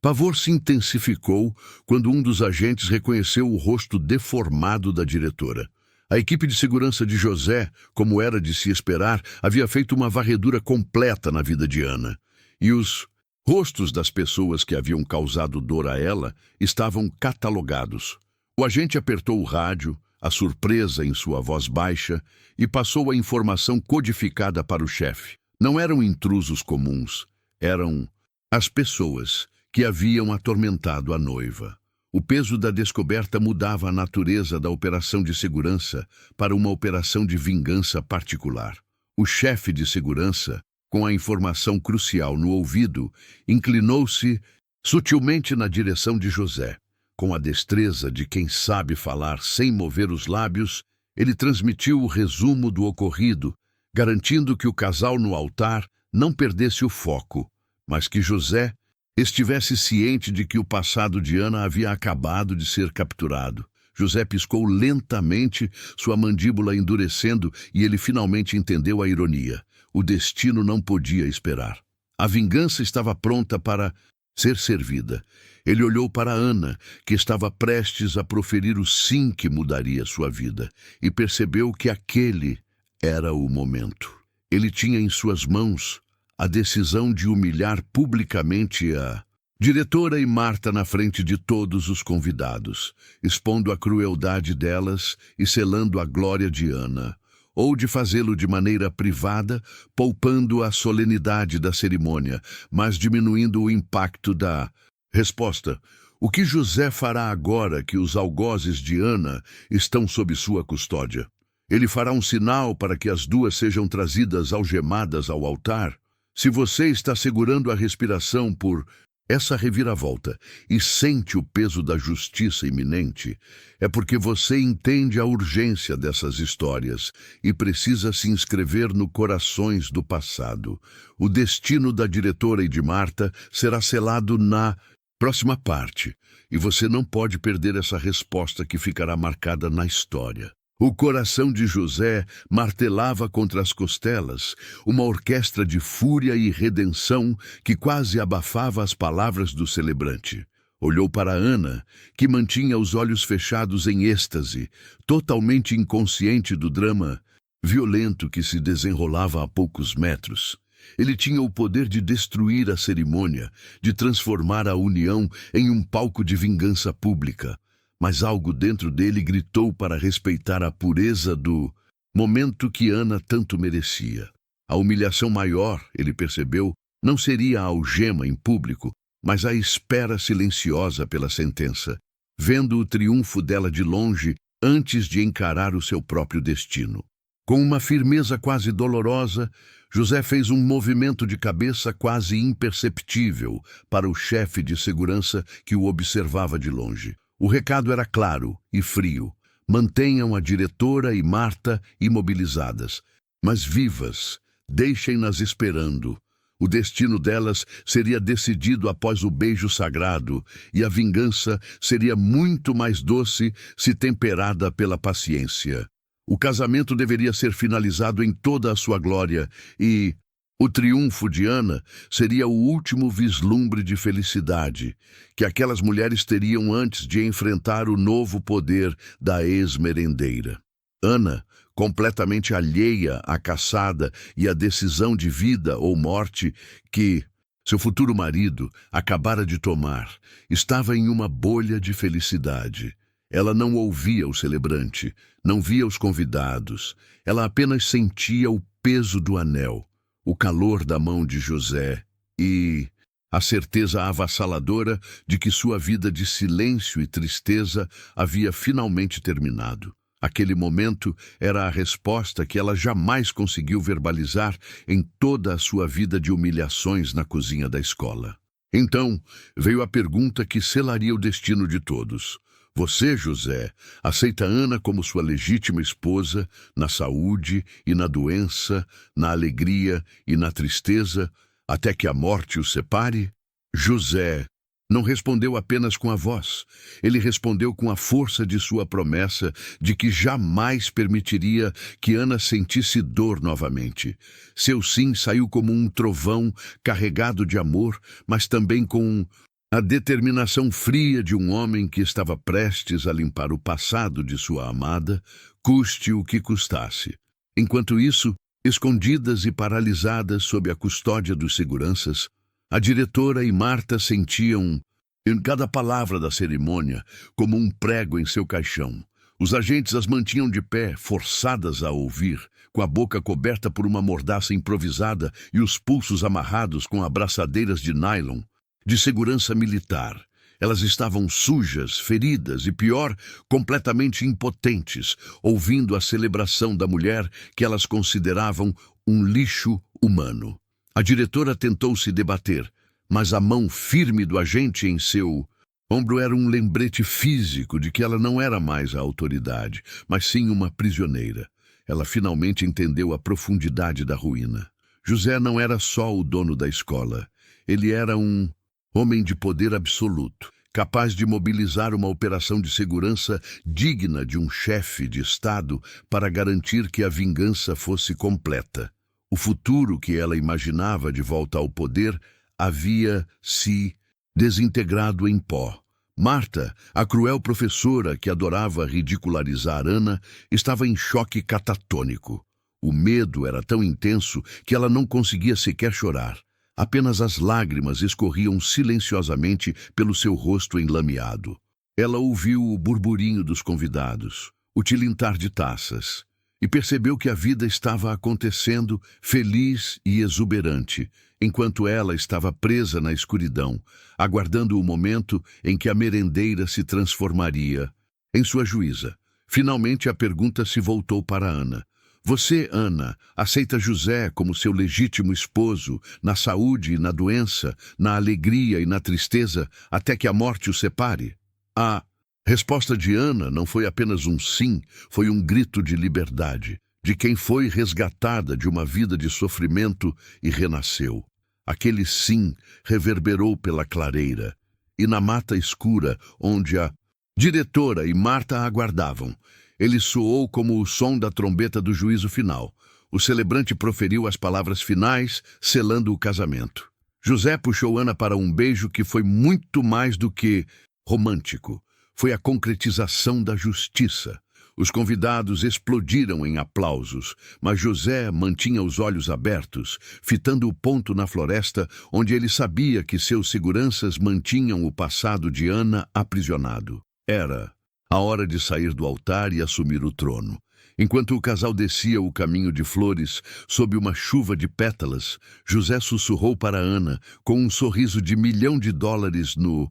pavor se intensificou quando um dos agentes reconheceu o rosto deformado da diretora. A equipe de segurança de José, como era de se esperar, havia feito uma varredura completa na vida de Ana. E os rostos das pessoas que haviam causado dor a ela estavam catalogados. O agente apertou o rádio, a surpresa em sua voz baixa, e passou a informação codificada para o chefe. Não eram intrusos comuns, eram as pessoas que haviam atormentado a noiva. O peso da descoberta mudava a natureza da operação de segurança para uma operação de vingança particular. O chefe de segurança, com a informação crucial no ouvido, inclinou-se sutilmente na direção de José. Com a destreza de quem sabe falar sem mover os lábios, ele transmitiu o resumo do ocorrido, garantindo que o casal no altar não perdesse o foco, mas que José estivesse ciente de que o passado de Ana havia acabado de ser capturado. José piscou lentamente, sua mandíbula endurecendo, e ele finalmente entendeu a ironia. O destino não podia esperar. A vingança estava pronta para ser servida. Ele olhou para Ana, que estava prestes a proferir o sim que mudaria sua vida, e percebeu que aquele era o momento. Ele tinha em suas mãos a decisão de humilhar publicamente a diretora e Marta na frente de todos os convidados, expondo a crueldade delas e selando a glória de Ana, ou de fazê-lo de maneira privada, poupando a solenidade da cerimônia, mas diminuindo o impacto da resposta. O que José fará agora que os algozes de Ana estão sob sua custódia? Ele fará um sinal para que as duas sejam trazidas algemadas ao altar? Se você está segurando a respiração por essa reviravolta e sente o peso da justiça iminente, é porque você entende a urgência dessas histórias e precisa se inscrever no Corações do Passado. O destino da diretora e de Marta será selado na próxima parte, e você não pode perder essa resposta que ficará marcada na história. O coração de José martelava contra as costelas, uma orquestra de fúria e redenção que quase abafava as palavras do celebrante. Olhou para Ana, que mantinha os olhos fechados em êxtase, totalmente inconsciente do drama violento que se desenrolava a poucos metros. Ele tinha o poder de destruir a cerimônia, de transformar a união em um palco de vingança pública. Mas algo dentro dele gritou para respeitar a pureza do momento que Ana tanto merecia. A humilhação maior, ele percebeu, não seria a algema em público, mas a espera silenciosa pela sentença, vendo o triunfo dela de longe antes de encarar o seu próprio destino. Com uma firmeza quase dolorosa, José fez um movimento de cabeça quase imperceptível para o chefe de segurança que o observava de longe. O recado era claro e frio. Mantenham a diretora e Marta imobilizadas, mas vivas. Deixem-nas esperando. O destino delas seria decidido após o beijo sagrado, e a vingança seria muito mais doce se temperada pela paciência. O casamento deveria ser finalizado em toda a sua glória e O triunfo de Ana seria o último vislumbre de felicidade que aquelas mulheres teriam antes de enfrentar o novo poder da ex-merendeira. Ana, completamente alheia à caçada e à decisão de vida ou morte que seu futuro marido acabara de tomar, estava em uma bolha de felicidade. Ela não ouvia o celebrante, não via os convidados, ela apenas sentia o peso do anel, o calor da mão de José e a certeza avassaladora de que sua vida de silêncio e tristeza havia finalmente terminado. Aquele momento era a resposta que ela jamais conseguiu verbalizar em toda a sua vida de humilhações na cozinha da escola. Então, veio a pergunta que selaria o destino de todos. Você, José, aceita Ana como sua legítima esposa na saúde e na doença, na alegria e na tristeza, até que a morte os separe? José não respondeu apenas com a voz. Ele respondeu com a força de sua promessa de que jamais permitiria que Ana sentisse dor novamente. Seu sim saiu como um trovão carregado de amor, mas também com a determinação fria de um homem que estava prestes a limpar o passado de sua amada, custe o que custasse. Enquanto isso, escondidas e paralisadas sob a custódia dos seguranças, a diretora e Marta sentiam, em cada palavra da cerimônia, como um prego em seu caixão. Os agentes as mantinham de pé, forçadas a ouvir, com a boca coberta por uma mordaça improvisada e os pulsos amarrados com abraçadeiras de nylon, de segurança militar. Elas estavam sujas, feridas e, pior, completamente impotentes, ouvindo a celebração da mulher que elas consideravam um lixo humano. A diretora tentou se debater, mas a mão firme do agente em seu ombro era um lembrete físico de que ela não era mais a autoridade, mas sim uma prisioneira. Ela finalmente entendeu a profundidade da ruína. José não era só o dono da escola. Ele era um homem de poder absoluto, capaz de mobilizar uma operação de segurança digna de um chefe de Estado para garantir que a vingança fosse completa. O futuro que ela imaginava de volta ao poder havia se desintegrado em pó. Marta, a cruel professora que adorava ridicularizar Ana, estava em choque catatônico. O medo era tão intenso que ela não conseguia sequer chorar. Apenas as lágrimas escorriam silenciosamente pelo seu rosto enlameado. Ela ouviu o burburinho dos convidados, o tilintar de taças, e percebeu que a vida estava acontecendo feliz e exuberante, enquanto ela estava presa na escuridão, aguardando o momento em que a merendeira se transformaria em sua juíza. Finalmente a pergunta se voltou para Ana. Você, Ana, aceita José como seu legítimo esposo, na saúde e na doença, na alegria e na tristeza, até que a morte o separe? A resposta de Ana não foi apenas um sim, foi um grito de liberdade, de quem foi resgatada de uma vida de sofrimento e renasceu. Aquele sim reverberou pela clareira, e na mata escura, onde a diretora e Marta aguardavam, ele soou como o som da trombeta do juízo final. O celebrante proferiu as palavras finais, selando o casamento. José puxou Ana para um beijo que foi muito mais do que romântico. Foi a concretização da justiça. Os convidados explodiram em aplausos, mas José mantinha os olhos abertos, fitando o ponto na floresta onde ele sabia que seus seguranças mantinham o passado de Ana aprisionado. Era a hora de sair do altar e assumir o trono. Enquanto o casal descia o caminho de flores, sob uma chuva de pétalas, José sussurrou para Ana, com um sorriso de $1.000.000 no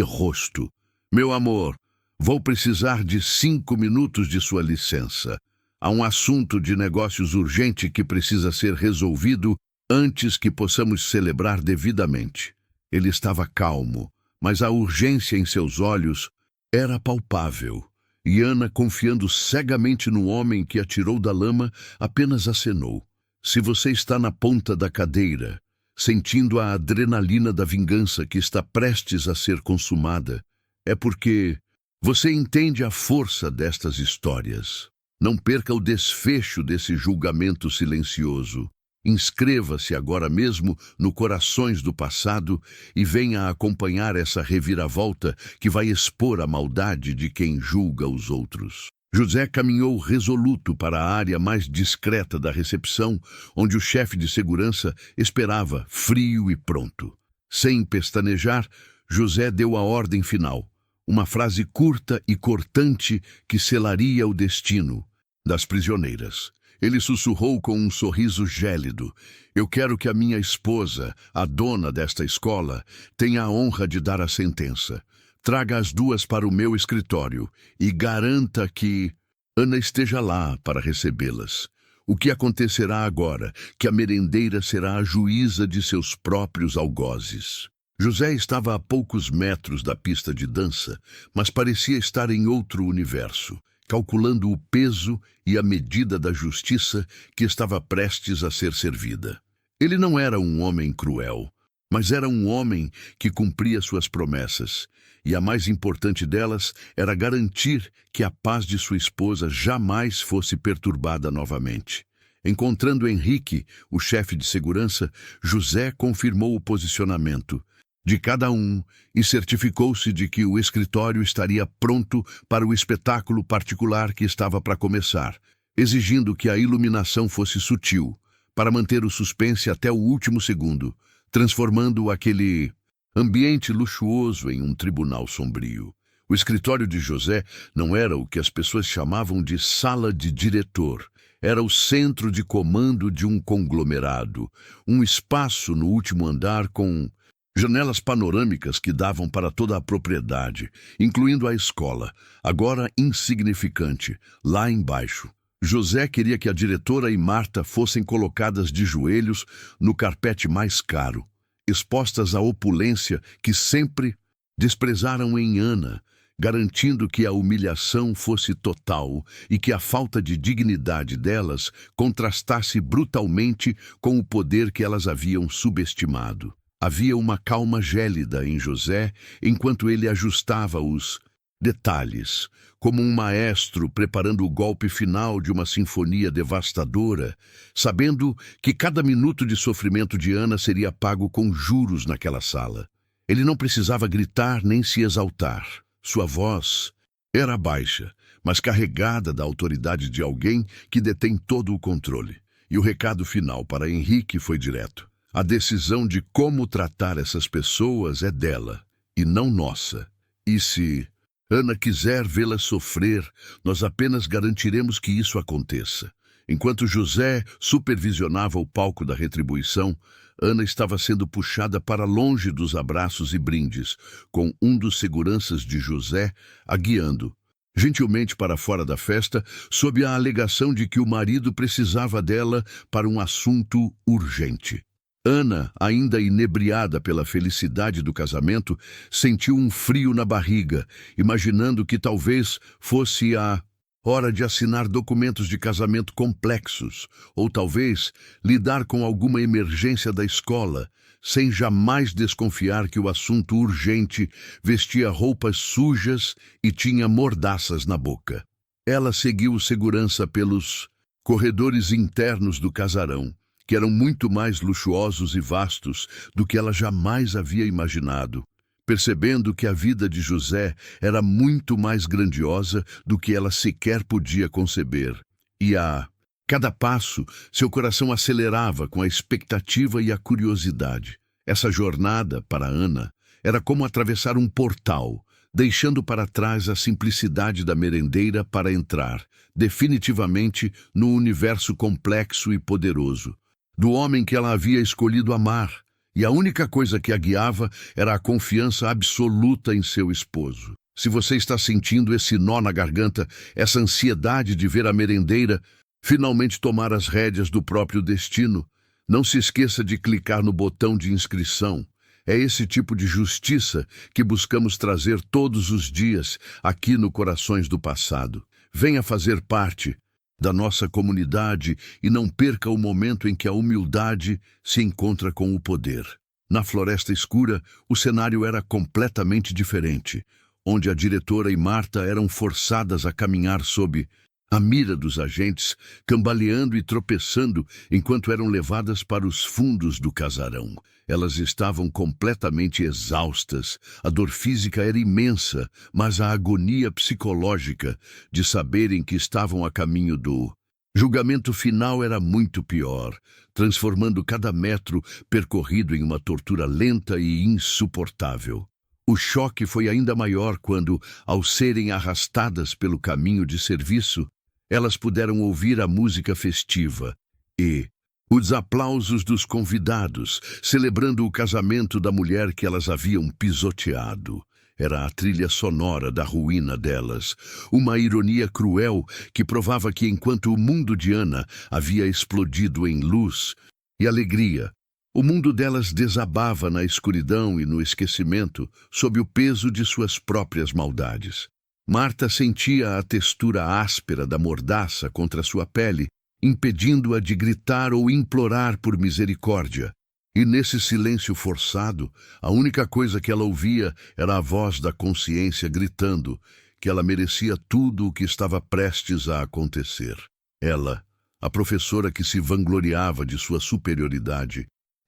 rosto. Meu amor, vou precisar de 5 minutos de sua licença. Há um assunto de negócios urgente que precisa ser resolvido antes que possamos celebrar devidamente. Ele estava calmo, mas a urgência em seus olhos era palpável. E Ana, confiando cegamente no homem que a tirou da lama, apenas acenou. Se você está na ponta da cadeira, sentindo a adrenalina da vingança que está prestes a ser consumada, é porque você entende a força destas histórias. Não perca o desfecho desse julgamento silencioso. Inscreva-se agora mesmo no Corações do Passado e venha acompanhar essa reviravolta que vai expor a maldade de quem julga os outros. José caminhou resoluto para a área mais discreta da recepção, onde o chefe de segurança esperava, frio e pronto. Sem pestanejar, José deu a ordem final, uma frase curta e cortante que selaria o destino das prisioneiras. Ele sussurrou com um sorriso gélido: "Eu quero que a minha esposa, a dona desta escola, tenha a honra de dar a sentença. Traga as duas para o meu escritório e garanta que Ana esteja lá para recebê-las. O que acontecerá agora? Que a merendeira será a juíza de seus próprios algozes." José estava a poucos metros da pista de dança, mas parecia estar em outro universo, calculando o peso e a medida da justiça que estava prestes a ser servida. Ele não era um homem cruel, mas era um homem que cumpria suas promessas, e a mais importante delas era garantir que a paz de sua esposa jamais fosse perturbada novamente. Encontrando Henrique, o chefe de segurança, José confirmou o posicionamento de cada um e certificou-se de que o escritório estaria pronto para o espetáculo particular que estava para começar, exigindo que a iluminação fosse sutil, para manter o suspense até o último segundo, transformando aquele ambiente luxuoso em um tribunal sombrio. O escritório de José não era o que as pessoas chamavam de sala de diretor. Era o centro de comando de um conglomerado, um espaço no último andar com janelas panorâmicas que davam para toda a propriedade, incluindo a escola, agora insignificante, lá embaixo. José queria que a diretora e Marta fossem colocadas de joelhos no carpete mais caro, expostas à opulência que sempre desprezaram em Ana, garantindo que a humilhação fosse total e que a falta de dignidade delas contrastasse brutalmente com o poder que elas haviam subestimado. Havia uma calma gélida em José enquanto ele ajustava os detalhes, como um maestro preparando o golpe final de uma sinfonia devastadora, sabendo que cada minuto de sofrimento de Ana seria pago com juros naquela sala. Ele não precisava gritar nem se exaltar. Sua voz era baixa, mas carregada da autoridade de alguém que detém todo o controle. E o recado final para Henrique foi direto: a decisão de como tratar essas pessoas é dela, e não nossa. E se Ana quiser vê-la sofrer, nós apenas garantiremos que isso aconteça. Enquanto José supervisionava o palco da retribuição, Ana estava sendo puxada para longe dos abraços e brindes, com um dos seguranças de José a guiando, gentilmente para fora da festa, sob a alegação de que o marido precisava dela para um assunto urgente. Ana, ainda inebriada pela felicidade do casamento, sentiu um frio na barriga, imaginando que talvez fosse a hora de assinar documentos de casamento complexos, ou talvez lidar com alguma emergência da escola, sem jamais desconfiar que o assunto urgente vestia roupas sujas e tinha mordaças na boca. Ela seguiu segurança pelos corredores internos do casarão, que eram muito mais luxuosos e vastos do que ela jamais havia imaginado, percebendo que a vida de José era muito mais grandiosa do que ela sequer podia conceber. E a cada passo, seu coração acelerava com a expectativa e a curiosidade. Essa jornada, para Ana, era como atravessar um portal, deixando para trás a simplicidade da merendeira para entrar, definitivamente, no universo complexo e poderoso do homem que ela havia escolhido amar, e a única coisa que a guiava era a confiança absoluta em seu esposo. Se você está sentindo esse nó na garganta, essa ansiedade de ver a merendeira finalmente tomar as rédeas do próprio destino, não se esqueça de clicar no botão de inscrição. É esse tipo de justiça que buscamos trazer todos os dias aqui no Corações do Passado. Venha fazer parte da nossa comunidade e não perca o momento em que a humildade se encontra com o poder. Na Floresta Escura, o cenário era completamente diferente, onde a diretora e Marta eram forçadas a caminhar sob à mira dos agentes, cambaleando e tropeçando enquanto eram levadas para os fundos do casarão. Elas estavam completamente exaustas. A dor física era imensa, mas a agonia psicológica de saberem que estavam a caminho do julgamento final era muito pior, transformando cada metro percorrido em uma tortura lenta e insuportável. O choque foi ainda maior quando, ao serem arrastadas pelo caminho de serviço, elas puderam ouvir a música festiva e os aplausos dos convidados, celebrando o casamento da mulher que elas haviam pisoteado. Era a trilha sonora da ruína delas, uma ironia cruel que provava que enquanto o mundo de Ana havia explodido em luz e alegria, o mundo delas desabava na escuridão e no esquecimento sob o peso de suas próprias maldades. Marta sentia a textura áspera da mordaça contra sua pele, impedindo-a de gritar ou implorar por misericórdia. E nesse silêncio forçado, a única coisa que ela ouvia era a voz da consciência gritando que ela merecia tudo o que estava prestes a acontecer. Ela, a professora que se vangloriava de sua superioridade,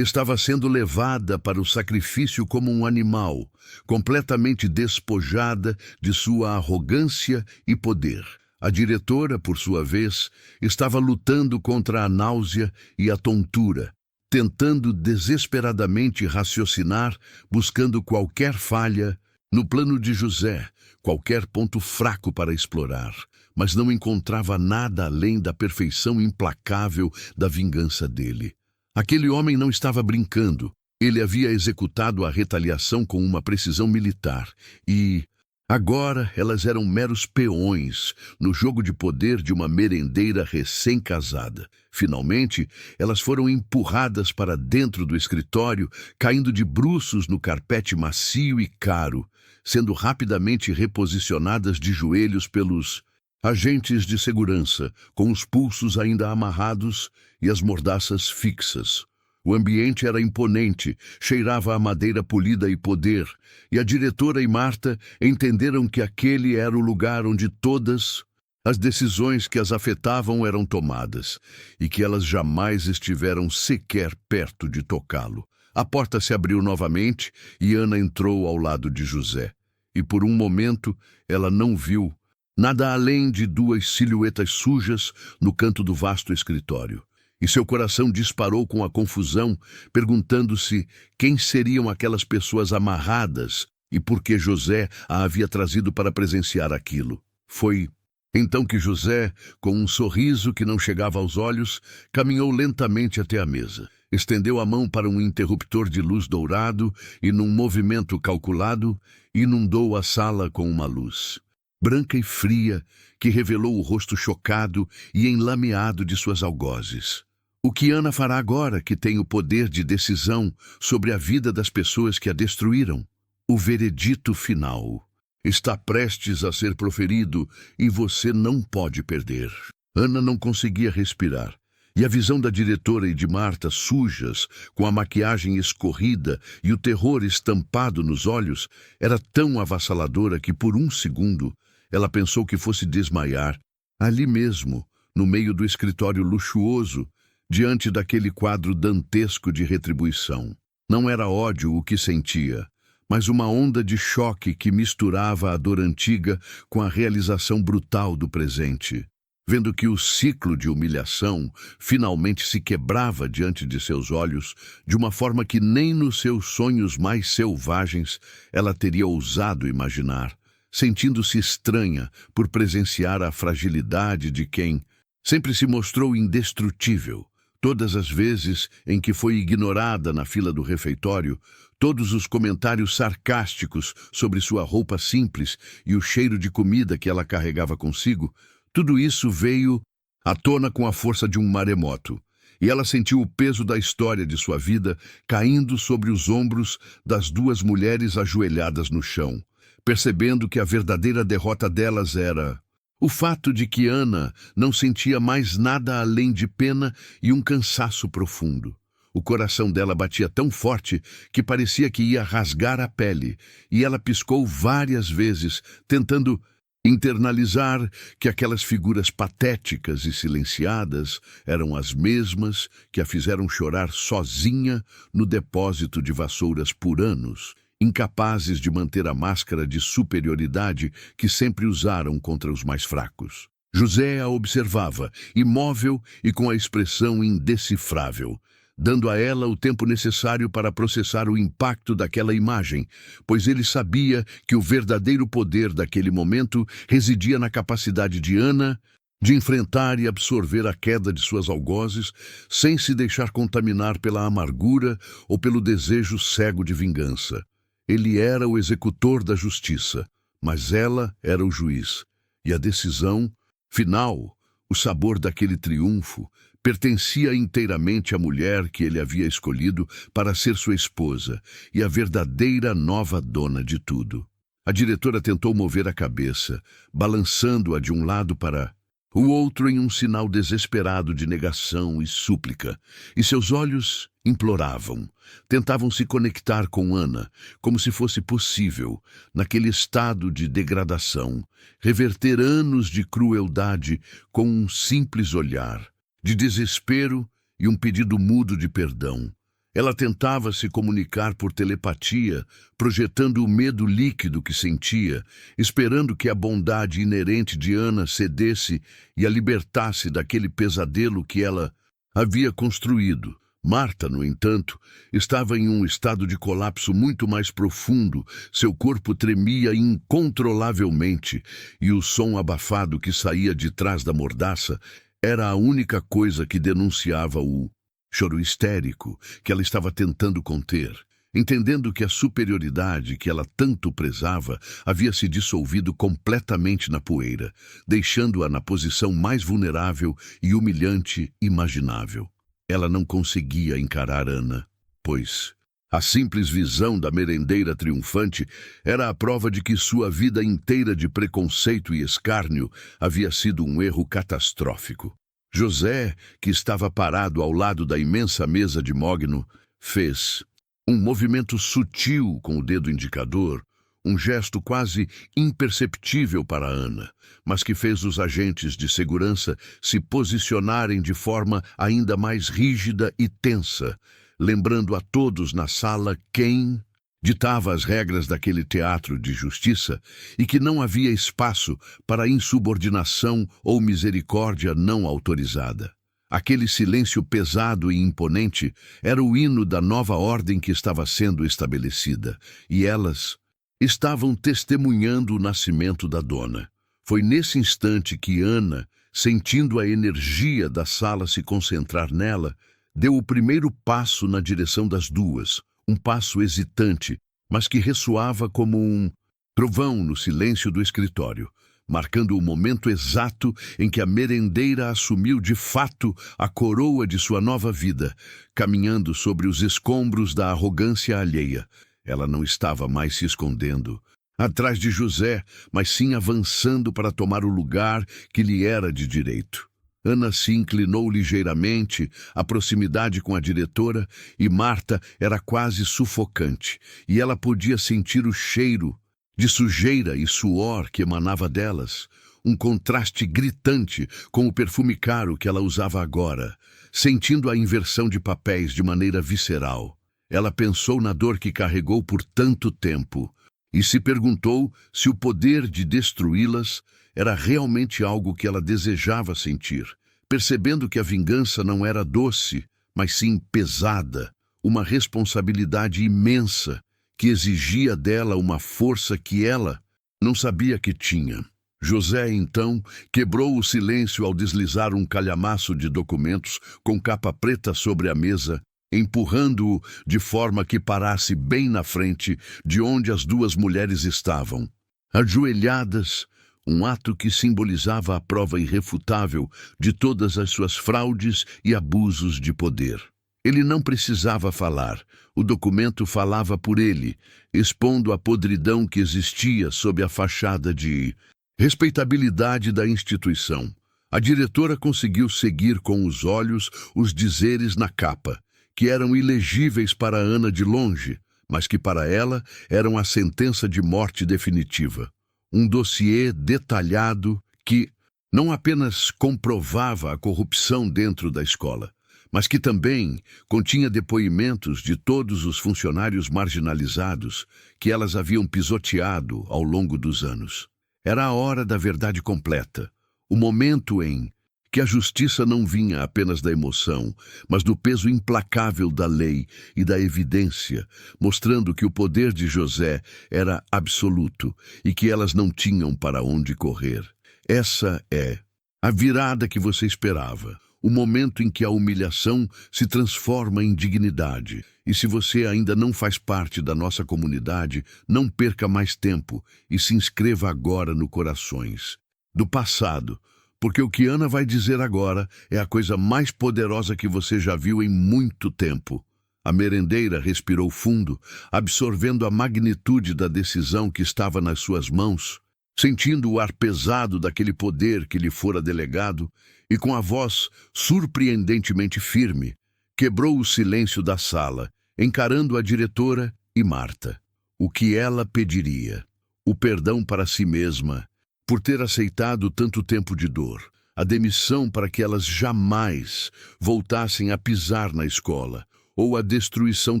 estava sendo levada para o sacrifício como um animal, completamente despojada de sua arrogância e poder. A diretora, por sua vez, estava lutando contra a náusea e a tontura, tentando desesperadamente raciocinar, buscando qualquer falha no plano de José, qualquer ponto fraco para explorar, mas não encontrava nada além da perfeição implacável da vingança dele. Aquele homem não estava brincando. Ele havia executado a retaliação com uma precisão militar e agora elas eram meros peões no jogo de poder de uma merendeira recém-casada. Finalmente, elas foram empurradas para dentro do escritório, caindo de bruços no carpete macio e caro, sendo rapidamente reposicionadas de joelhos pelos agentes de segurança, com os pulsos ainda amarrados e as mordaças fixas. O ambiente era imponente, cheirava a madeira polida e poder, e a diretora e Marta entenderam que aquele era o lugar onde todas as decisões que as afetavam eram tomadas, e que elas jamais estiveram sequer perto de tocá-lo. A porta se abriu novamente e Ana entrou ao lado de José, e por um momento ela não viu nada além de duas silhuetas sujas no canto do vasto escritório. E seu coração disparou com a confusão, perguntando-se quem seriam aquelas pessoas amarradas e por que José a havia trazido para presenciar aquilo. Foi então que José, com um sorriso que não chegava aos olhos, caminhou lentamente até a mesa. Estendeu a mão para um interruptor de luz dourado e, num movimento calculado, inundou a sala com uma luz branca e fria que revelou o rosto chocado e enlameado de suas algozes. O que Ana fará agora que tem o poder de decisão sobre a vida das pessoas que a destruíram? O veredito final está prestes a ser proferido e você não pode perder. Ana não conseguia respirar, e a visão da diretora e de Marta sujas, com a maquiagem escorrida e o terror estampado nos olhos, era tão avassaladora que por um segundo ela pensou que fosse desmaiar, ali mesmo, no meio do escritório luxuoso, diante daquele quadro dantesco de retribuição. Não era ódio o que sentia, mas uma onda de choque que misturava a dor antiga com a realização brutal do presente. Vendo que o ciclo de humilhação finalmente se quebrava diante de seus olhos, de uma forma que nem nos seus sonhos mais selvagens ela teria ousado imaginar, sentindo-se estranha por presenciar a fragilidade de quem sempre se mostrou indestrutível. Todas as vezes em que foi ignorada na fila do refeitório, todos os comentários sarcásticos sobre sua roupa simples e o cheiro de comida que ela carregava consigo, tudo isso veio à tona com a força de um maremoto, e ela sentiu o peso da história de sua vida caindo sobre os ombros das duas mulheres ajoelhadas no chão, percebendo que a verdadeira derrota delas era o fato de que Ana não sentia mais nada além de pena e um cansaço profundo. O coração dela batia tão forte que parecia que ia rasgar a pele, e ela piscou várias vezes, tentando Internalizar que aquelas figuras patéticas e silenciadas eram as mesmas que a fizeram chorar sozinha no depósito de vassouras por anos, incapazes de manter a máscara de superioridade que sempre usaram contra os mais fracos. José a observava, imóvel e com a expressão indecifrável, dando a ela o tempo necessário para processar o impacto daquela imagem, pois ele sabia que o verdadeiro poder daquele momento residia na capacidade de Ana de enfrentar e absorver a queda de suas algozes sem se deixar contaminar pela amargura ou pelo desejo cego de vingança. Ele era o executor da justiça, mas ela era o juiz, e a decisão final, o sabor daquele triunfo, pertencia inteiramente à mulher que ele havia escolhido para ser sua esposa e a verdadeira nova dona de tudo. A diretora tentou mover a cabeça, balançando-a de um lado para o outro em um sinal desesperado de negação e súplica, e seus olhos imploravam, tentavam se conectar com Ana, como se fosse possível, naquele estado de degradação, reverter anos de crueldade com um simples olhar, de desespero e um pedido mudo de perdão. Ela tentava se comunicar por telepatia, projetando o medo líquido que sentia, esperando que a bondade inerente de Ana cedesse e a libertasse daquele pesadelo que ela havia construído. Marta, no entanto, estava em um estado de colapso muito mais profundo, seu corpo tremia incontrolavelmente e o som abafado que saía de trás da mordaça era a única coisa que denunciava o choro histérico que ela estava tentando conter, entendendo que a superioridade que ela tanto prezava havia se dissolvido completamente na poeira, deixando-a na posição mais vulnerável e humilhante imaginável. Ela não conseguia encarar Ana, pois a simples visão da merendeira triunfante era a prova de que sua vida inteira de preconceito e escárnio havia sido um erro catastrófico. José, que estava parado ao lado da imensa mesa de mogno, fez um movimento sutil com o dedo indicador, um gesto quase imperceptível para Ana, mas que fez os agentes de segurança se posicionarem de forma ainda mais rígida e tensa, lembrando a todos na sala quem ditava as regras daquele teatro de justiça e que não havia espaço para insubordinação ou misericórdia não autorizada. Aquele silêncio pesado e imponente era o hino da nova ordem que estava sendo estabelecida, e elas estavam testemunhando o nascimento da dona. Foi nesse instante que Ana, sentindo a energia da sala se concentrar nela, deu o primeiro passo na direção das duas, um passo hesitante, mas que ressoava como um trovão no silêncio do escritório, marcando o momento exato em que a merendeira assumiu de fato a coroa de sua nova vida, caminhando sobre os escombros da arrogância alheia. Ela não estava mais se escondendo atrás de José, mas sim avançando para tomar o lugar que lhe era de direito. Ana se inclinou ligeiramente, a proximidade com a diretora, e Marta era quase sufocante, e ela podia sentir o cheiro de sujeira e suor que emanava delas, um contraste gritante com o perfume caro que ela usava agora, sentindo a inversão de papéis de maneira visceral. Ela pensou na dor que carregou por tanto tempo e se perguntou se o poder de destruí-las era realmente algo que ela desejava sentir, percebendo que a vingança não era doce, mas sim pesada, uma responsabilidade imensa que exigia dela uma força que ela não sabia que tinha. José, então, quebrou o silêncio ao deslizar um calhamaço de documentos com capa preta sobre a mesa, empurrando-o de forma que parasse bem na frente de onde as duas mulheres estavam, ajoelhadas, um ato que simbolizava a prova irrefutável de todas as suas fraudes e abusos de poder. Ele não precisava falar, o documento falava por ele, expondo a podridão que existia sob a fachada de respeitabilidade da instituição. A diretora conseguiu seguir com os olhos os dizeres na capa, que eram ilegíveis para Ana de longe, mas que para ela eram a sentença de morte definitiva. um dossiê detalhado que não apenas comprovava a corrupção dentro da escola, mas que também continha depoimentos de todos os funcionários marginalizados que elas haviam pisoteado ao longo dos anos. Era a hora da verdade completa, o momento em que a justiça não vinha apenas da emoção, mas do peso implacável da lei e da evidência, mostrando que o poder de José era absoluto e que elas não tinham para onde correr. Essa é a virada que você esperava, o momento em que a humilhação se transforma em dignidade. E se você ainda não faz parte da nossa comunidade, não perca mais tempo e se inscreva agora no Corações do Passado, porque o que Ana vai dizer agora é a coisa mais poderosa que você já viu em muito tempo. A merendeira respirou fundo, absorvendo a magnitude da decisão que estava nas suas mãos, sentindo o ar pesado daquele poder que lhe fora delegado, e com a voz surpreendentemente firme, quebrou o silêncio da sala, encarando a diretora e Marta. O que ela pediria? O perdão para si mesma, por ter aceitado tanto tempo de dor, a demissão para que elas jamais voltassem a pisar na escola, ou a destruição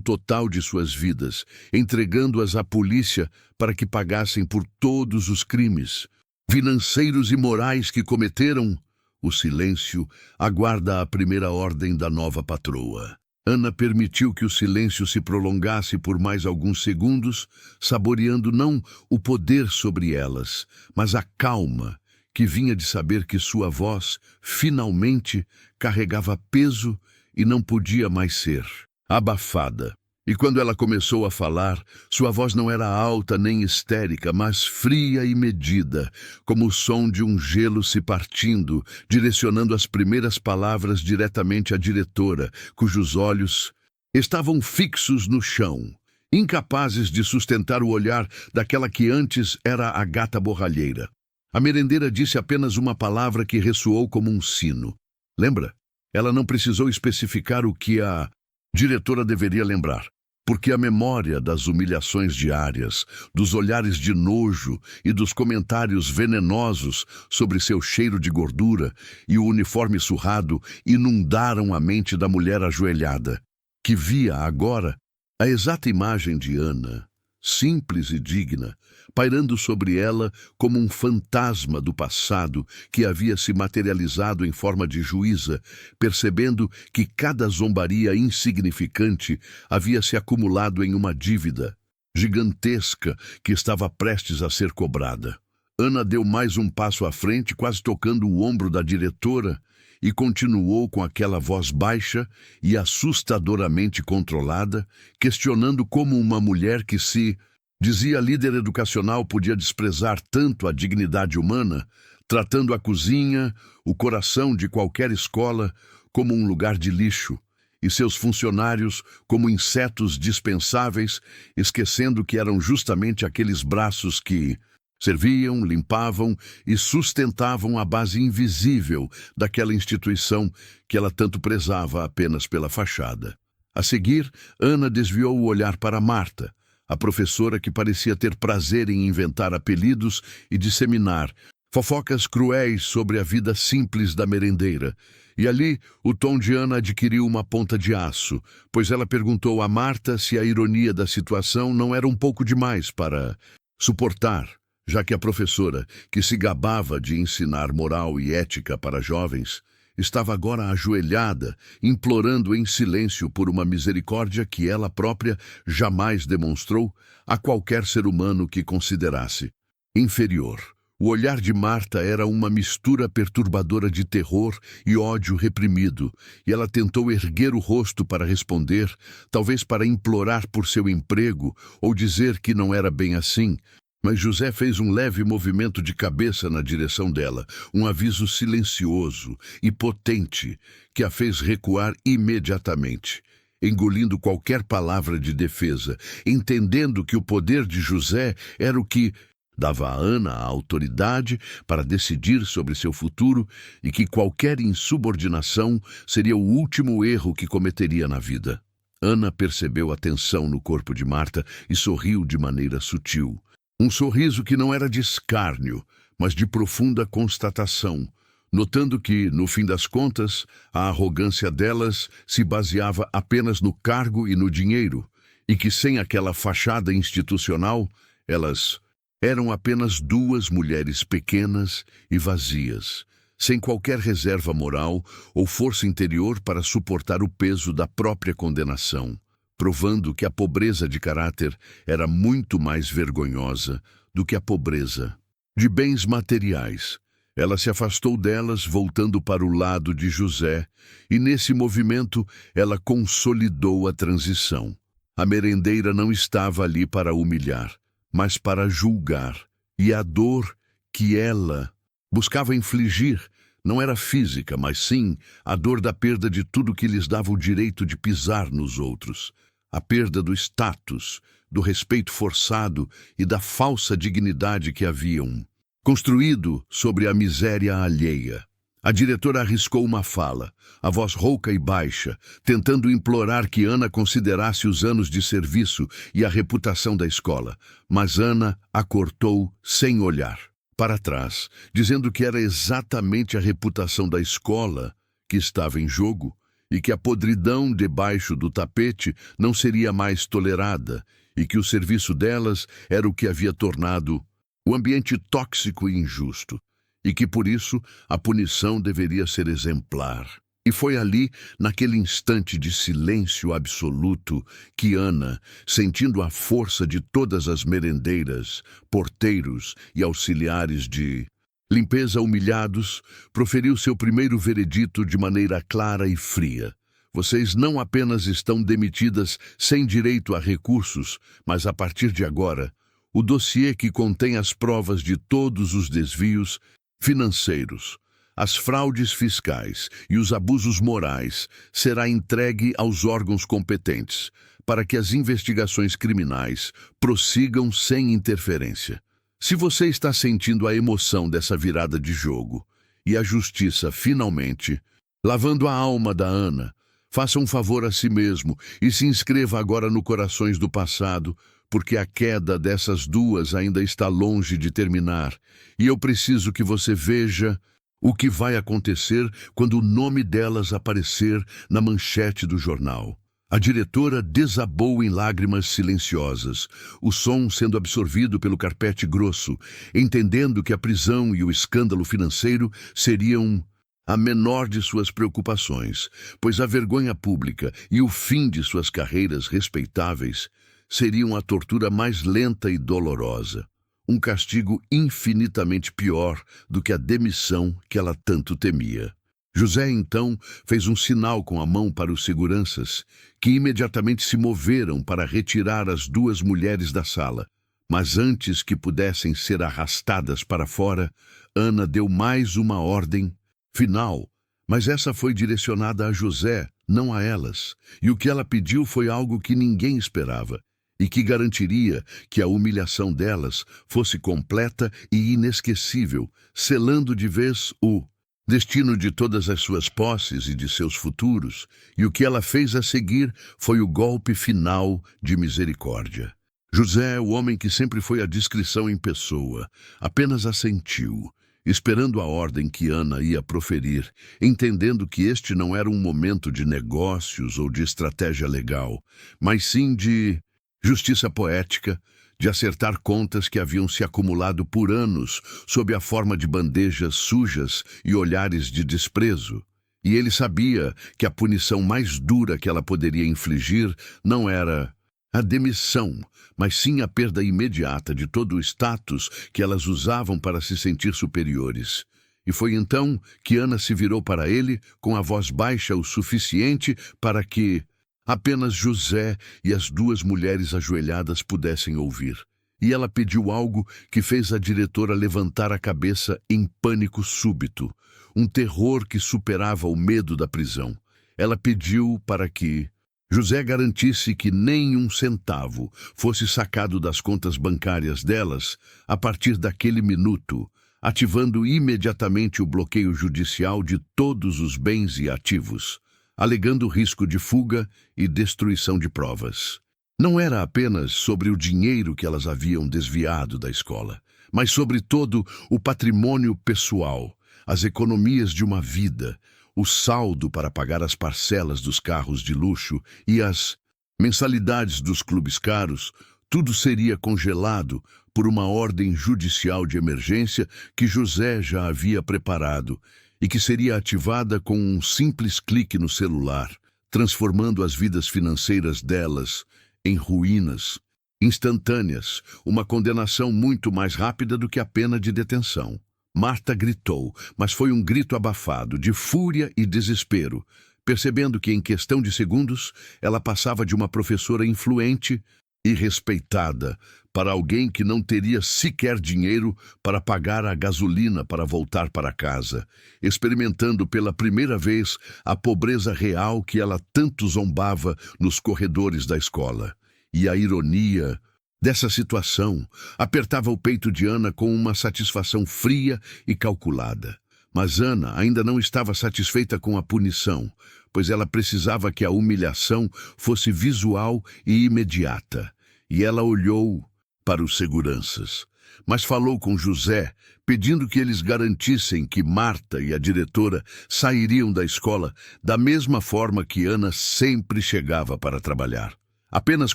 total de suas vidas, entregando-as à polícia para que pagassem por todos os crimes financeiros e morais que cometeram. O silêncio aguarda a primeira ordem da nova patroa. Ana permitiu que o silêncio se prolongasse por mais alguns segundos, saboreando não o poder sobre elas, mas a calma que vinha de saber que sua voz, finalmente, carregava peso e não podia mais ser abafada. E quando ela começou a falar, sua voz não era alta nem histérica, mas fria e medida, como o som de um gelo se partindo, direcionando as primeiras palavras diretamente à diretora, cujos olhos estavam fixos no chão, incapazes de sustentar o olhar daquela que antes era a gata borralheira. A merendeira disse apenas uma palavra que ressoou como um sino. Lembra? Ela não precisou especificar o que a diretora deveria lembrar, porque a memória das humilhações diárias, dos olhares de nojo e dos comentários venenosos sobre seu cheiro de gordura e o uniforme surrado inundaram a mente da mulher ajoelhada, que via agora a exata imagem de Ana, simples e digna, pairando sobre ela como um fantasma do passado que havia se materializado em forma de juíza, percebendo que cada zombaria insignificante havia se acumulado em uma dívida gigantesca que estava prestes a ser cobrada. Ana deu mais um passo à frente, quase tocando o ombro da diretora, e continuou com aquela voz baixa e assustadoramente controlada, questionando como uma mulher que se dizia líder educacional podia desprezar tanto a dignidade humana, tratando a cozinha, o coração de qualquer escola, como um lugar de lixo, e seus funcionários como insetos dispensáveis, esquecendo que eram justamente aqueles braços que serviam, limpavam e sustentavam a base invisível daquela instituição que ela tanto prezava apenas pela fachada. A seguir, Ana desviou o olhar para Marta, a professora que parecia ter prazer em inventar apelidos e disseminar fofocas cruéis sobre a vida simples da merendeira. E ali, o tom de Ana adquiriu uma ponta de aço, pois ela perguntou a Marta se a ironia da situação não era um pouco demais para suportar, já que a professora, que se gabava de ensinar moral e ética para jovens, estava agora ajoelhada, implorando em silêncio por uma misericórdia que ela própria jamais demonstrou a qualquer ser humano que considerasse inferior. O olhar de Marta era uma mistura perturbadora de terror e ódio reprimido, e ela tentou erguer o rosto para responder, talvez para implorar por seu emprego ou dizer que não era bem assim. Mas José fez um leve movimento de cabeça na direção dela, um aviso silencioso e potente que a fez recuar imediatamente, engolindo qualquer palavra de defesa, entendendo que o poder de José era o que dava a Ana a autoridade para decidir sobre seu futuro e que qualquer insubordinação seria o último erro que cometeria na vida. Ana percebeu a tensão no corpo de Marta e sorriu de maneira sutil. Um sorriso que não era de escárnio, mas de profunda constatação, notando que, no fim das contas, a arrogância delas se baseava apenas no cargo e no dinheiro, e que sem aquela fachada institucional, elas eram apenas duas mulheres pequenas e vazias, sem qualquer reserva moral ou força interior para suportar o peso da própria condenação, provando que a pobreza de caráter era muito mais vergonhosa do que a pobreza de bens materiais. Ela se afastou delas, voltando para o lado de José, e nesse movimento ela consolidou a transição. A merendeira não estava ali para humilhar, mas para julgar, e a dor que ela buscava infligir não era física, mas sim a dor da perda de tudo que lhes dava o direito de pisar nos outros, a perda do status, do respeito forçado e da falsa dignidade que haviam construído sobre a miséria alheia. A diretora arriscou uma fala, a voz rouca e baixa, tentando implorar que Ana considerasse os anos de serviço e a reputação da escola, mas Ana a cortou sem olhar para trás, dizendo que era exatamente a reputação da escola que estava em jogo e que a podridão debaixo do tapete não seria mais tolerada e que o serviço delas era o que havia tornado o ambiente tóxico e injusto, e que por isso a punição deveria ser exemplar. E foi ali, naquele instante de silêncio absoluto, que Ana, sentindo a força de todas as merendeiras, porteiros e auxiliares de limpeza humilhados, proferiu seu primeiro veredito de maneira clara e fria. Vocês não apenas estão demitidas sem direito a recursos, mas a partir de agora, o dossiê que contém as provas de todos os desvios financeiros, as fraudes fiscais e os abusos morais será entregue aos órgãos competentes para que as investigações criminais prossigam sem interferência. Se você está sentindo a emoção dessa virada de jogo e a justiça finalmente lavando a alma da Ana, faça um favor a si mesmo e se inscreva agora no Corações do Passado, porque a queda dessas duas ainda está longe de terminar, e eu preciso que você veja o que vai acontecer quando o nome delas aparecer na manchete do jornal. A diretora desabou em lágrimas silenciosas, o som sendo absorvido pelo carpete grosso, entendendo que a prisão e o escândalo financeiro seriam a menor de suas preocupações, pois a vergonha pública e o fim de suas carreiras respeitáveis seriam a tortura mais lenta e dolorosa, um castigo infinitamente pior do que a demissão que ela tanto temia. José, então, fez um sinal com a mão para os seguranças, que imediatamente se moveram para retirar as duas mulheres da sala. Mas antes que pudessem ser arrastadas para fora, Ana deu mais uma ordem final, mas essa foi direcionada a José, não a elas, e o que ela pediu foi algo que ninguém esperava, e que garantiria que a humilhação delas fosse completa e inesquecível, selando de vez o destino de todas as suas posses e de seus futuros, e o que ela fez a seguir foi o golpe final de misericórdia. José, o homem que sempre foi a discrição em pessoa, apenas assentiu, esperando a ordem que Ana ia proferir, entendendo que este não era um momento de negócios ou de estratégia legal, mas sim de justiça poética, de acertar contas que haviam se acumulado por anos sob a forma de bandejas sujas e olhares de desprezo. E ele sabia que a punição mais dura que ela poderia infligir não era a demissão, mas sim a perda imediata de todo o status que elas usavam para se sentir superiores. E foi então que Ana se virou para ele com a voz baixa o suficiente para que apenas José e as duas mulheres ajoelhadas pudessem ouvir. E ela pediu algo que fez a diretora levantar a cabeça em pânico súbito, um terror que superava o medo da prisão. Ela pediu para que José garantisse que nem um centavo fosse sacado das contas bancárias delas a partir daquele minuto, ativando imediatamente o bloqueio judicial de todos os bens e ativos, alegando risco de fuga e destruição de provas. Não era apenas sobre o dinheiro que elas haviam desviado da escola, mas sobre todo o patrimônio pessoal, as economias de uma vida, o saldo para pagar as parcelas dos carros de luxo e as mensalidades dos clubes caros. Tudo seria congelado por uma ordem judicial de emergência que José já havia preparado e que seria ativada com um simples clique no celular, transformando as vidas financeiras delas em ruínas instantâneas, uma condenação muito mais rápida do que a pena de detenção. Marta gritou, mas foi um grito abafado, de fúria e desespero, percebendo que em questão de segundos ela passava de uma professora influente e respeitada para alguém que não teria sequer dinheiro para pagar a gasolina para voltar para casa, experimentando pela primeira vez a pobreza real que ela tanto zombava nos corredores da escola. E a ironia dessa situação apertava o peito de Ana com uma satisfação fria e calculada. Mas Ana ainda não estava satisfeita com a punição, pois ela precisava que a humilhação fosse visual e imediata. E ela olhou para os seguranças, mas falou com José, pedindo que eles garantissem que Marta e a diretora sairiam da escola da mesma forma que Ana sempre chegava para trabalhar, apenas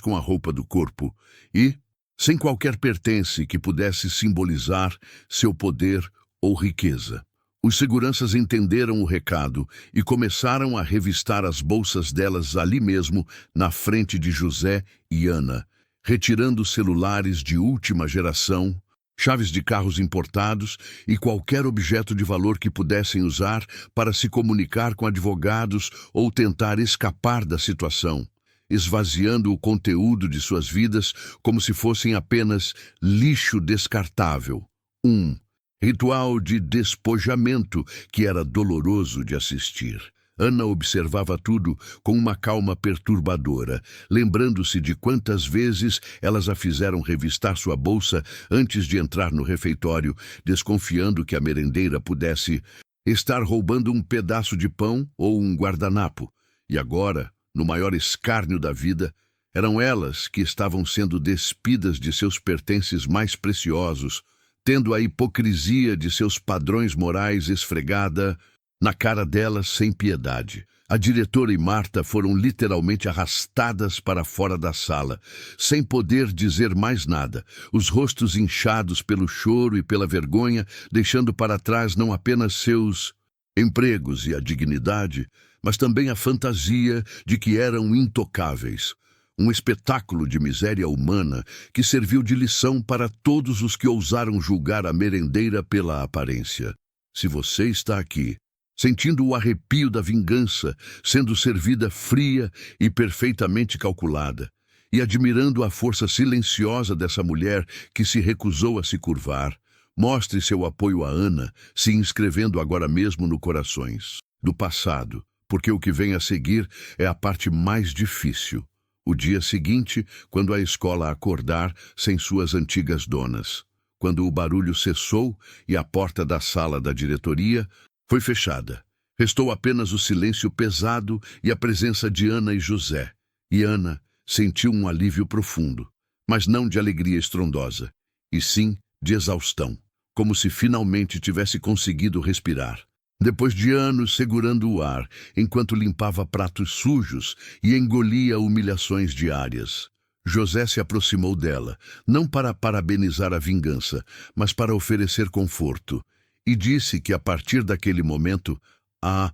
com a roupa do corpo e sem qualquer pertence que pudesse simbolizar seu poder ou riqueza. Os seguranças entenderam o recado e começaram a revistar as bolsas delas ali mesmo, na frente de José e Ana, retirando celulares de última geração, chaves de carros importados e qualquer objeto de valor que pudessem usar para se comunicar com advogados ou tentar escapar da situação, esvaziando o conteúdo de suas vidas como se fossem apenas lixo descartável. Um ritual de despojamento que era doloroso de assistir. Ana observava tudo com uma calma perturbadora, lembrando-se de quantas vezes elas a fizeram revistar sua bolsa antes de entrar no refeitório, desconfiando que a merendeira pudesse estar roubando um pedaço de pão ou um guardanapo. E agora, no maior escárnio da vida, eram elas que estavam sendo despidas de seus pertences mais preciosos, tendo a hipocrisia de seus padrões morais esfregada na cara delas sem piedade. A diretora e Marta foram literalmente arrastadas para fora da sala, sem poder dizer mais nada, os rostos inchados pelo choro e pela vergonha, deixando para trás não apenas seus empregos e a dignidade, mas também a fantasia de que eram intocáveis. Um espetáculo de miséria humana que serviu de lição para todos os que ousaram julgar a merendeira pela aparência. Se você está aqui, sentindo o arrepio da vingança, sendo servida fria e perfeitamente calculada, e admirando a força silenciosa dessa mulher que se recusou a se curvar, mostre seu apoio a Ana, se inscrevendo agora mesmo no Corações do Passado, porque o que vem a seguir é a parte mais difícil. O dia seguinte, quando a escola acordar sem suas antigas donas. Quando o barulho cessou e a porta da sala da diretoria foi fechada. Restou apenas o silêncio pesado e a presença de Ana e José. E Ana sentiu um alívio profundo, mas não de alegria estrondosa, e sim de exaustão, como se finalmente tivesse conseguido respirar. Depois de anos segurando o ar, enquanto limpava pratos sujos e engolia humilhações diárias, José se aproximou dela, não para parabenizar a vingança, mas para oferecer conforto, e disse que a partir daquele momento, a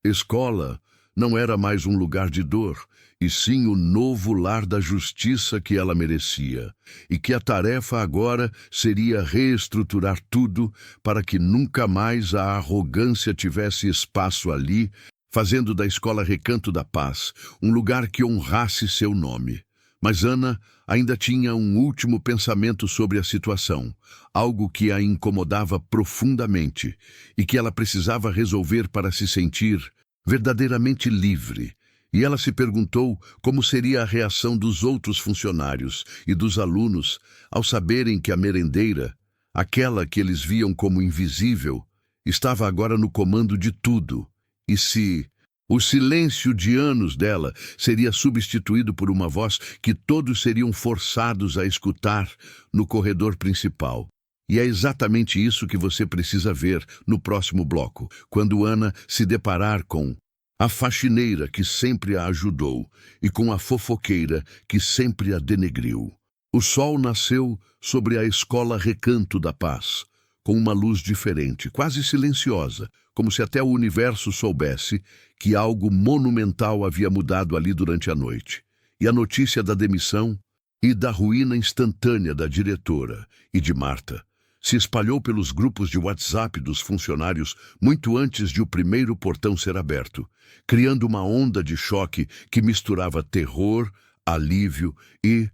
escola não era mais um lugar de dor, e sim o novo lar da justiça que ela merecia, e que a tarefa agora seria reestruturar tudo para que nunca mais a arrogância tivesse espaço ali, fazendo da escola Recanto da Paz um lugar que honrasse seu nome. Mas Ana ainda tinha um último pensamento sobre a situação, algo que a incomodava profundamente e que ela precisava resolver para se sentir verdadeiramente livre. E ela se perguntou como seria a reação dos outros funcionários e dos alunos ao saberem que a merendeira, aquela que eles viam como invisível, estava agora no comando de tudo, e se O silêncio de anos dela seria substituído por uma voz que todos seriam forçados a escutar no corredor principal. E é exatamente isso que você precisa ver no próximo bloco, quando Ana se deparar com a faxineira que sempre a ajudou e com a fofoqueira que sempre a denegriu. O sol nasceu sobre a escola Recanto da Paz, com uma luz diferente, quase silenciosa, como se até o universo soubesse que algo monumental havia mudado ali durante a noite. E a notícia da demissão e da ruína instantânea da diretora e de Marta se espalhou pelos grupos de WhatsApp dos funcionários muito antes de o primeiro portão ser aberto, criando uma onda de choque que misturava terror, alívio e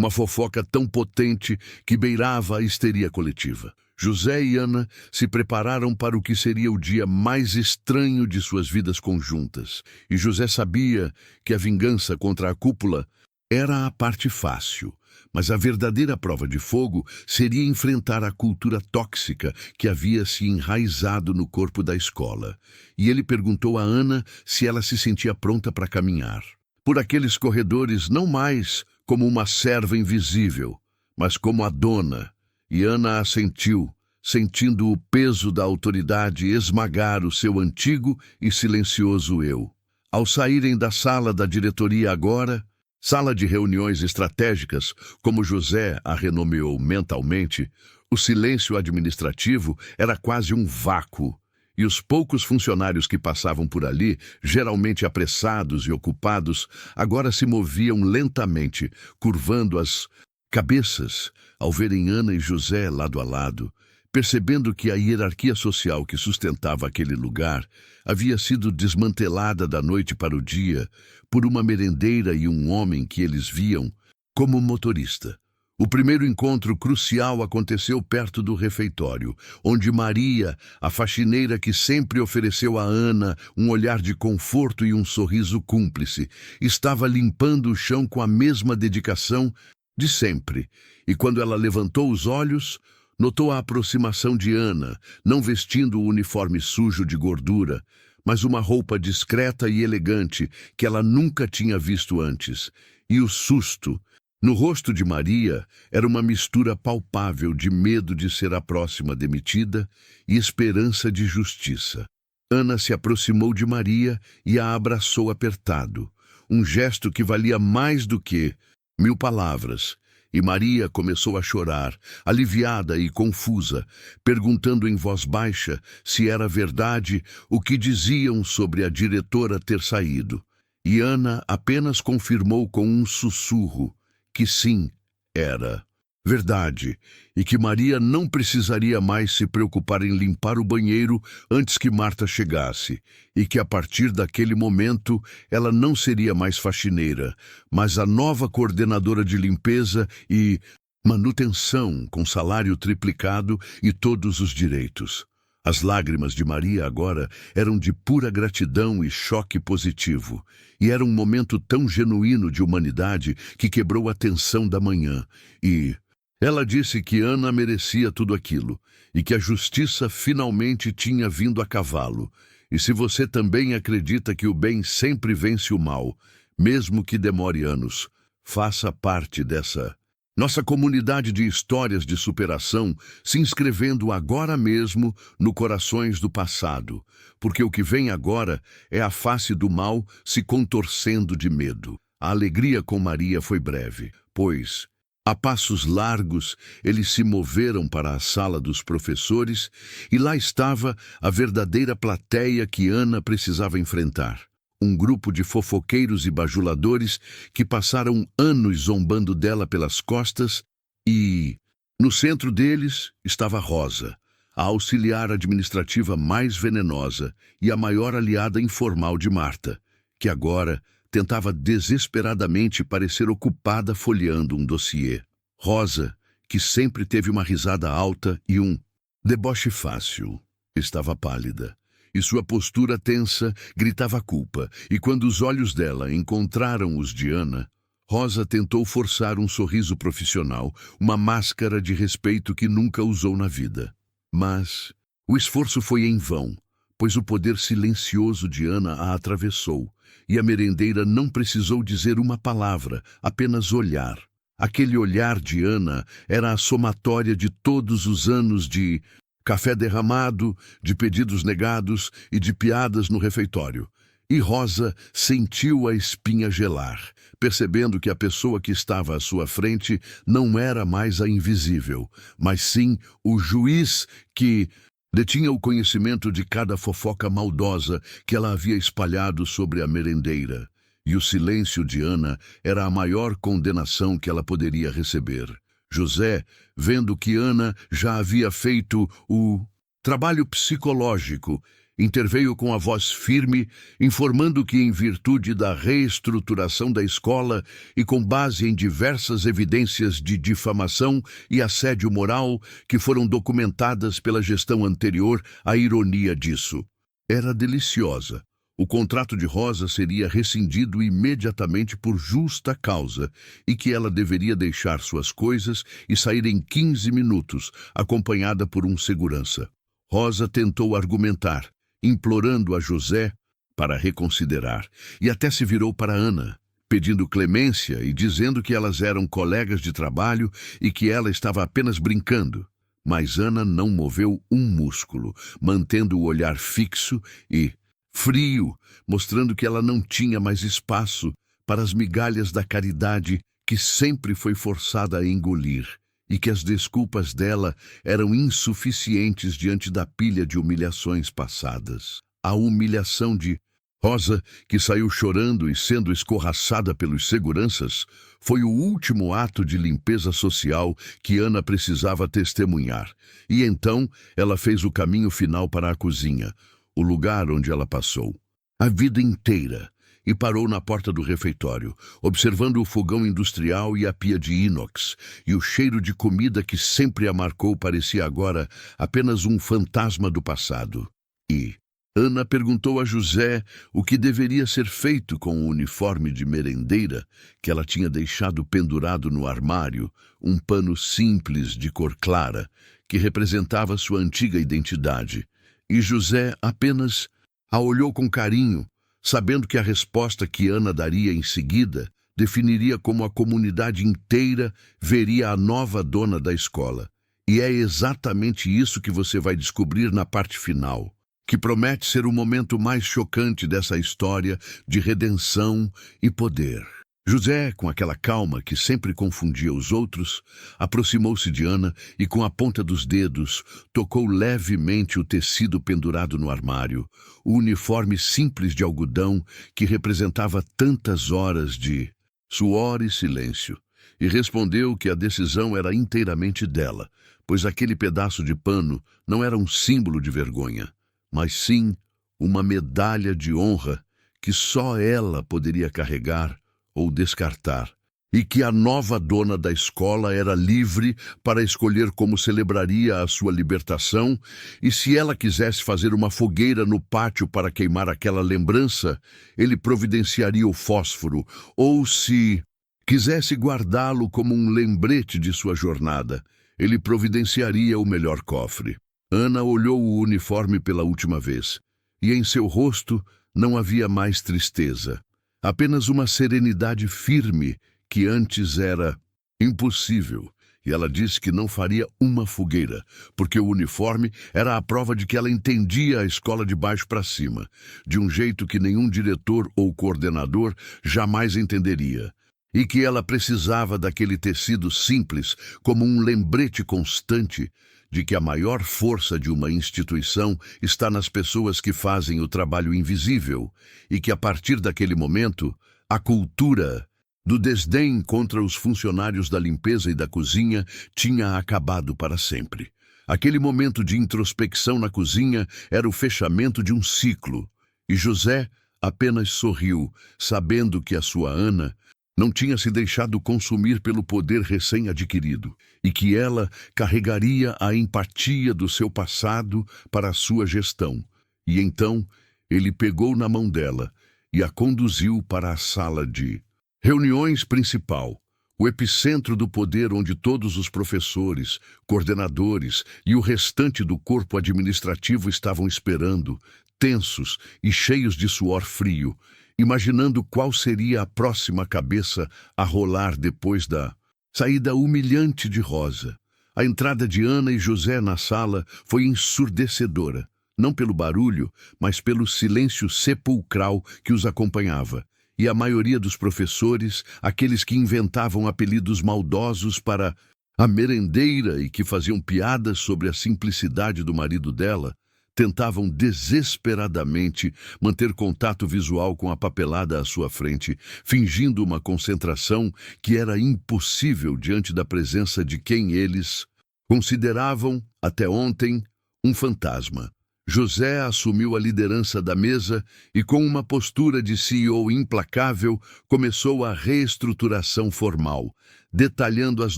uma fofoca tão potente que beirava a histeria coletiva. José e Ana se prepararam para o que seria o dia mais estranho de suas vidas conjuntas, e José sabia que a vingança contra a cúpula era a parte fácil, mas a verdadeira prova de fogo seria enfrentar a cultura tóxica que havia se enraizado no corpo da escola. E ele perguntou a Ana se ela se sentia pronta para caminhar por aqueles corredores, não mais como uma serva invisível, mas como a dona. E Ana assentiu, sentindo o peso da autoridade esmagar o seu antigo e silencioso eu. Ao saírem da sala da diretoria agora, sala de reuniões estratégicas, como José a renomeou mentalmente, o silêncio administrativo era quase um vácuo, e os poucos funcionários que passavam por ali, geralmente apressados e ocupados, agora se moviam lentamente, curvando as cabeças ao verem Ana e José lado a lado, percebendo que a hierarquia social que sustentava aquele lugar havia sido desmantelada da noite para o dia por uma merendeira e um homem que eles viam como motorista. O primeiro encontro crucial aconteceu perto do refeitório, onde Maria, a faxineira que sempre ofereceu a Ana um olhar de conforto e um sorriso cúmplice, estava limpando o chão com a mesma dedicação de sempre. E quando ela levantou os olhos, notou a aproximação de Ana, não vestindo o uniforme sujo de gordura, mas uma roupa discreta e elegante que ela nunca tinha visto antes. E o susto no rosto de Maria era uma mistura palpável de medo de ser a próxima demitida e esperança de justiça. Ana se aproximou de Maria e a abraçou apertado, um gesto que valia mais do que 1000 palavras. E Maria começou a chorar, aliviada e confusa, perguntando em voz baixa se era verdade o que diziam sobre a diretora ter saído. E Ana apenas confirmou com um sussurro que sim, era verdade, e que Maria não precisaria mais se preocupar em limpar o banheiro antes que Marta chegasse, e que a partir daquele momento ela não seria mais faxineira, mas a nova coordenadora de limpeza e manutenção com salário triplicado e todos os direitos. As lágrimas de Maria agora eram de pura gratidão e choque positivo, e era um momento tão genuíno de humanidade que quebrou a tensão da manhã. E ela disse que Ana merecia tudo aquilo, e que a justiça finalmente tinha vindo a cavalo. E se você também acredita que o bem sempre vence o mal, mesmo que demore anos, faça parte dessa nossa comunidade de histórias de superação, se inscrevendo agora mesmo no Corações do Passado, porque o que vem agora é a face do mal se contorcendo de medo. A alegria com Maria foi breve, pois, a passos largos, eles se moveram para a sala dos professores e lá estava a verdadeira plateia que Ana precisava enfrentar. Um grupo de fofoqueiros e bajuladores que passaram anos zombando dela pelas costas e, no centro deles, estava Rosa, a auxiliar administrativa mais venenosa e a maior aliada informal de Marta, que agora tentava desesperadamente parecer ocupada folheando um dossiê. Rosa, que sempre teve uma risada alta e um deboche fácil, estava pálida. E sua postura tensa gritava culpa, e quando os olhos dela encontraram os de Ana, Rosa tentou forçar um sorriso profissional, uma máscara de respeito que nunca usou na vida. Mas o esforço foi em vão, pois o poder silencioso de Ana a atravessou, e a merendeira não precisou dizer uma palavra, apenas olhar. Aquele olhar de Ana era a somatória de todos os anos de café derramado, de pedidos negados e de piadas no refeitório. E Rosa sentiu a espinha gelar, percebendo que a pessoa que estava à sua frente não era mais a invisível, mas sim o juiz que detinha o conhecimento de cada fofoca maldosa que ela havia espalhado sobre a merendeira. E o silêncio de Ana era a maior condenação que ela poderia receber. José, vendo que Ana já havia feito o trabalho psicológico, interveio com a voz firme, informando que, em virtude da reestruturação da escola e com base em diversas evidências de difamação e assédio moral que foram documentadas pela gestão anterior, a ironia disso era deliciosa. O contrato de Rosa seria rescindido imediatamente por justa causa e que ela deveria deixar suas coisas e sair em 15 minutos, acompanhada por um segurança. Rosa tentou argumentar, implorando a José para reconsiderar, e até se virou para Ana, pedindo clemência e dizendo que elas eram colegas de trabalho e que ela estava apenas brincando. Mas Ana não moveu um músculo, mantendo o olhar fixo e frio, mostrando que ela não tinha mais espaço para as migalhas da caridade que sempre foi forçada a engolir, e que as desculpas dela eram insuficientes diante da pilha de humilhações passadas. A humilhação de Rosa, que saiu chorando e sendo escorraçada pelos seguranças, foi o último ato de limpeza social que Ana precisava testemunhar. E então ela fez o caminho final para a cozinha, o lugar onde ela passou a vida inteira, e parou na porta do refeitório, observando o fogão industrial e a pia de inox, e o cheiro de comida que sempre a marcou parecia agora apenas um fantasma do passado. E Ana perguntou a José o que deveria ser feito com o uniforme de merendeira que ela tinha deixado pendurado no armário, um pano simples de cor clara, que representava sua antiga identidade. E José apenas a olhou com carinho, sabendo que a resposta que Ana daria em seguida definiria como a comunidade inteira veria a nova dona da escola. E é exatamente isso que você vai descobrir na parte final, que promete ser o momento mais chocante dessa história de redenção e poder. José, com aquela calma que sempre confundia os outros, aproximou-se de Ana e, com a ponta dos dedos, tocou levemente o tecido pendurado no armário, o uniforme simples de algodão que representava tantas horas de suor e silêncio, e respondeu que a decisão era inteiramente dela, pois aquele pedaço de pano não era um símbolo de vergonha, mas sim uma medalha de honra que só ela poderia carregar ou descartar, e que a nova dona da escola era livre para escolher como celebraria a sua libertação, e se ela quisesse fazer uma fogueira no pátio para queimar aquela lembrança, ele providenciaria o fósforo, ou se quisesse guardá-lo como um lembrete de sua jornada, ele providenciaria o melhor cofre. Ana olhou o uniforme pela última vez, e em seu rosto não havia mais tristeza. Apenas uma serenidade firme que antes era impossível, e ela disse que não faria uma fogueira, porque o uniforme era a prova de que ela entendia a escola de baixo para cima, de um jeito que nenhum diretor ou coordenador jamais entenderia, e que ela precisava daquele tecido simples como um lembrete constante de que a maior força de uma instituição está nas pessoas que fazem o trabalho invisível, e que a partir daquele momento, a cultura do desdém contra os funcionários da limpeza e da cozinha tinha acabado para sempre. Aquele momento de introspecção na cozinha era o fechamento de um ciclo, e José apenas sorriu, sabendo que a sua Ana não tinha se deixado consumir pelo poder recém-adquirido, e que ela carregaria a empatia do seu passado para a sua gestão. E então ele pegou na mão dela e a conduziu para a sala de reuniões principal, o epicentro do poder onde todos os professores, coordenadores e o restante do corpo administrativo estavam esperando, tensos e cheios de suor frio, imaginando qual seria a próxima cabeça a rolar depois da saída humilhante de Rosa. A entrada de Ana e José na sala foi ensurdecedora, não pelo barulho, mas pelo silêncio sepulcral que os acompanhava. E a maioria dos professores, aqueles que inventavam apelidos maldosos para a merendeira e que faziam piadas sobre a simplicidade do marido dela, tentavam desesperadamente manter contato visual com a papelada à sua frente, fingindo uma concentração que era impossível diante da presença de quem eles consideravam, até ontem, um fantasma. José assumiu a liderança da mesa e, com uma postura de CEO implacável, começou a reestruturação formal, detalhando as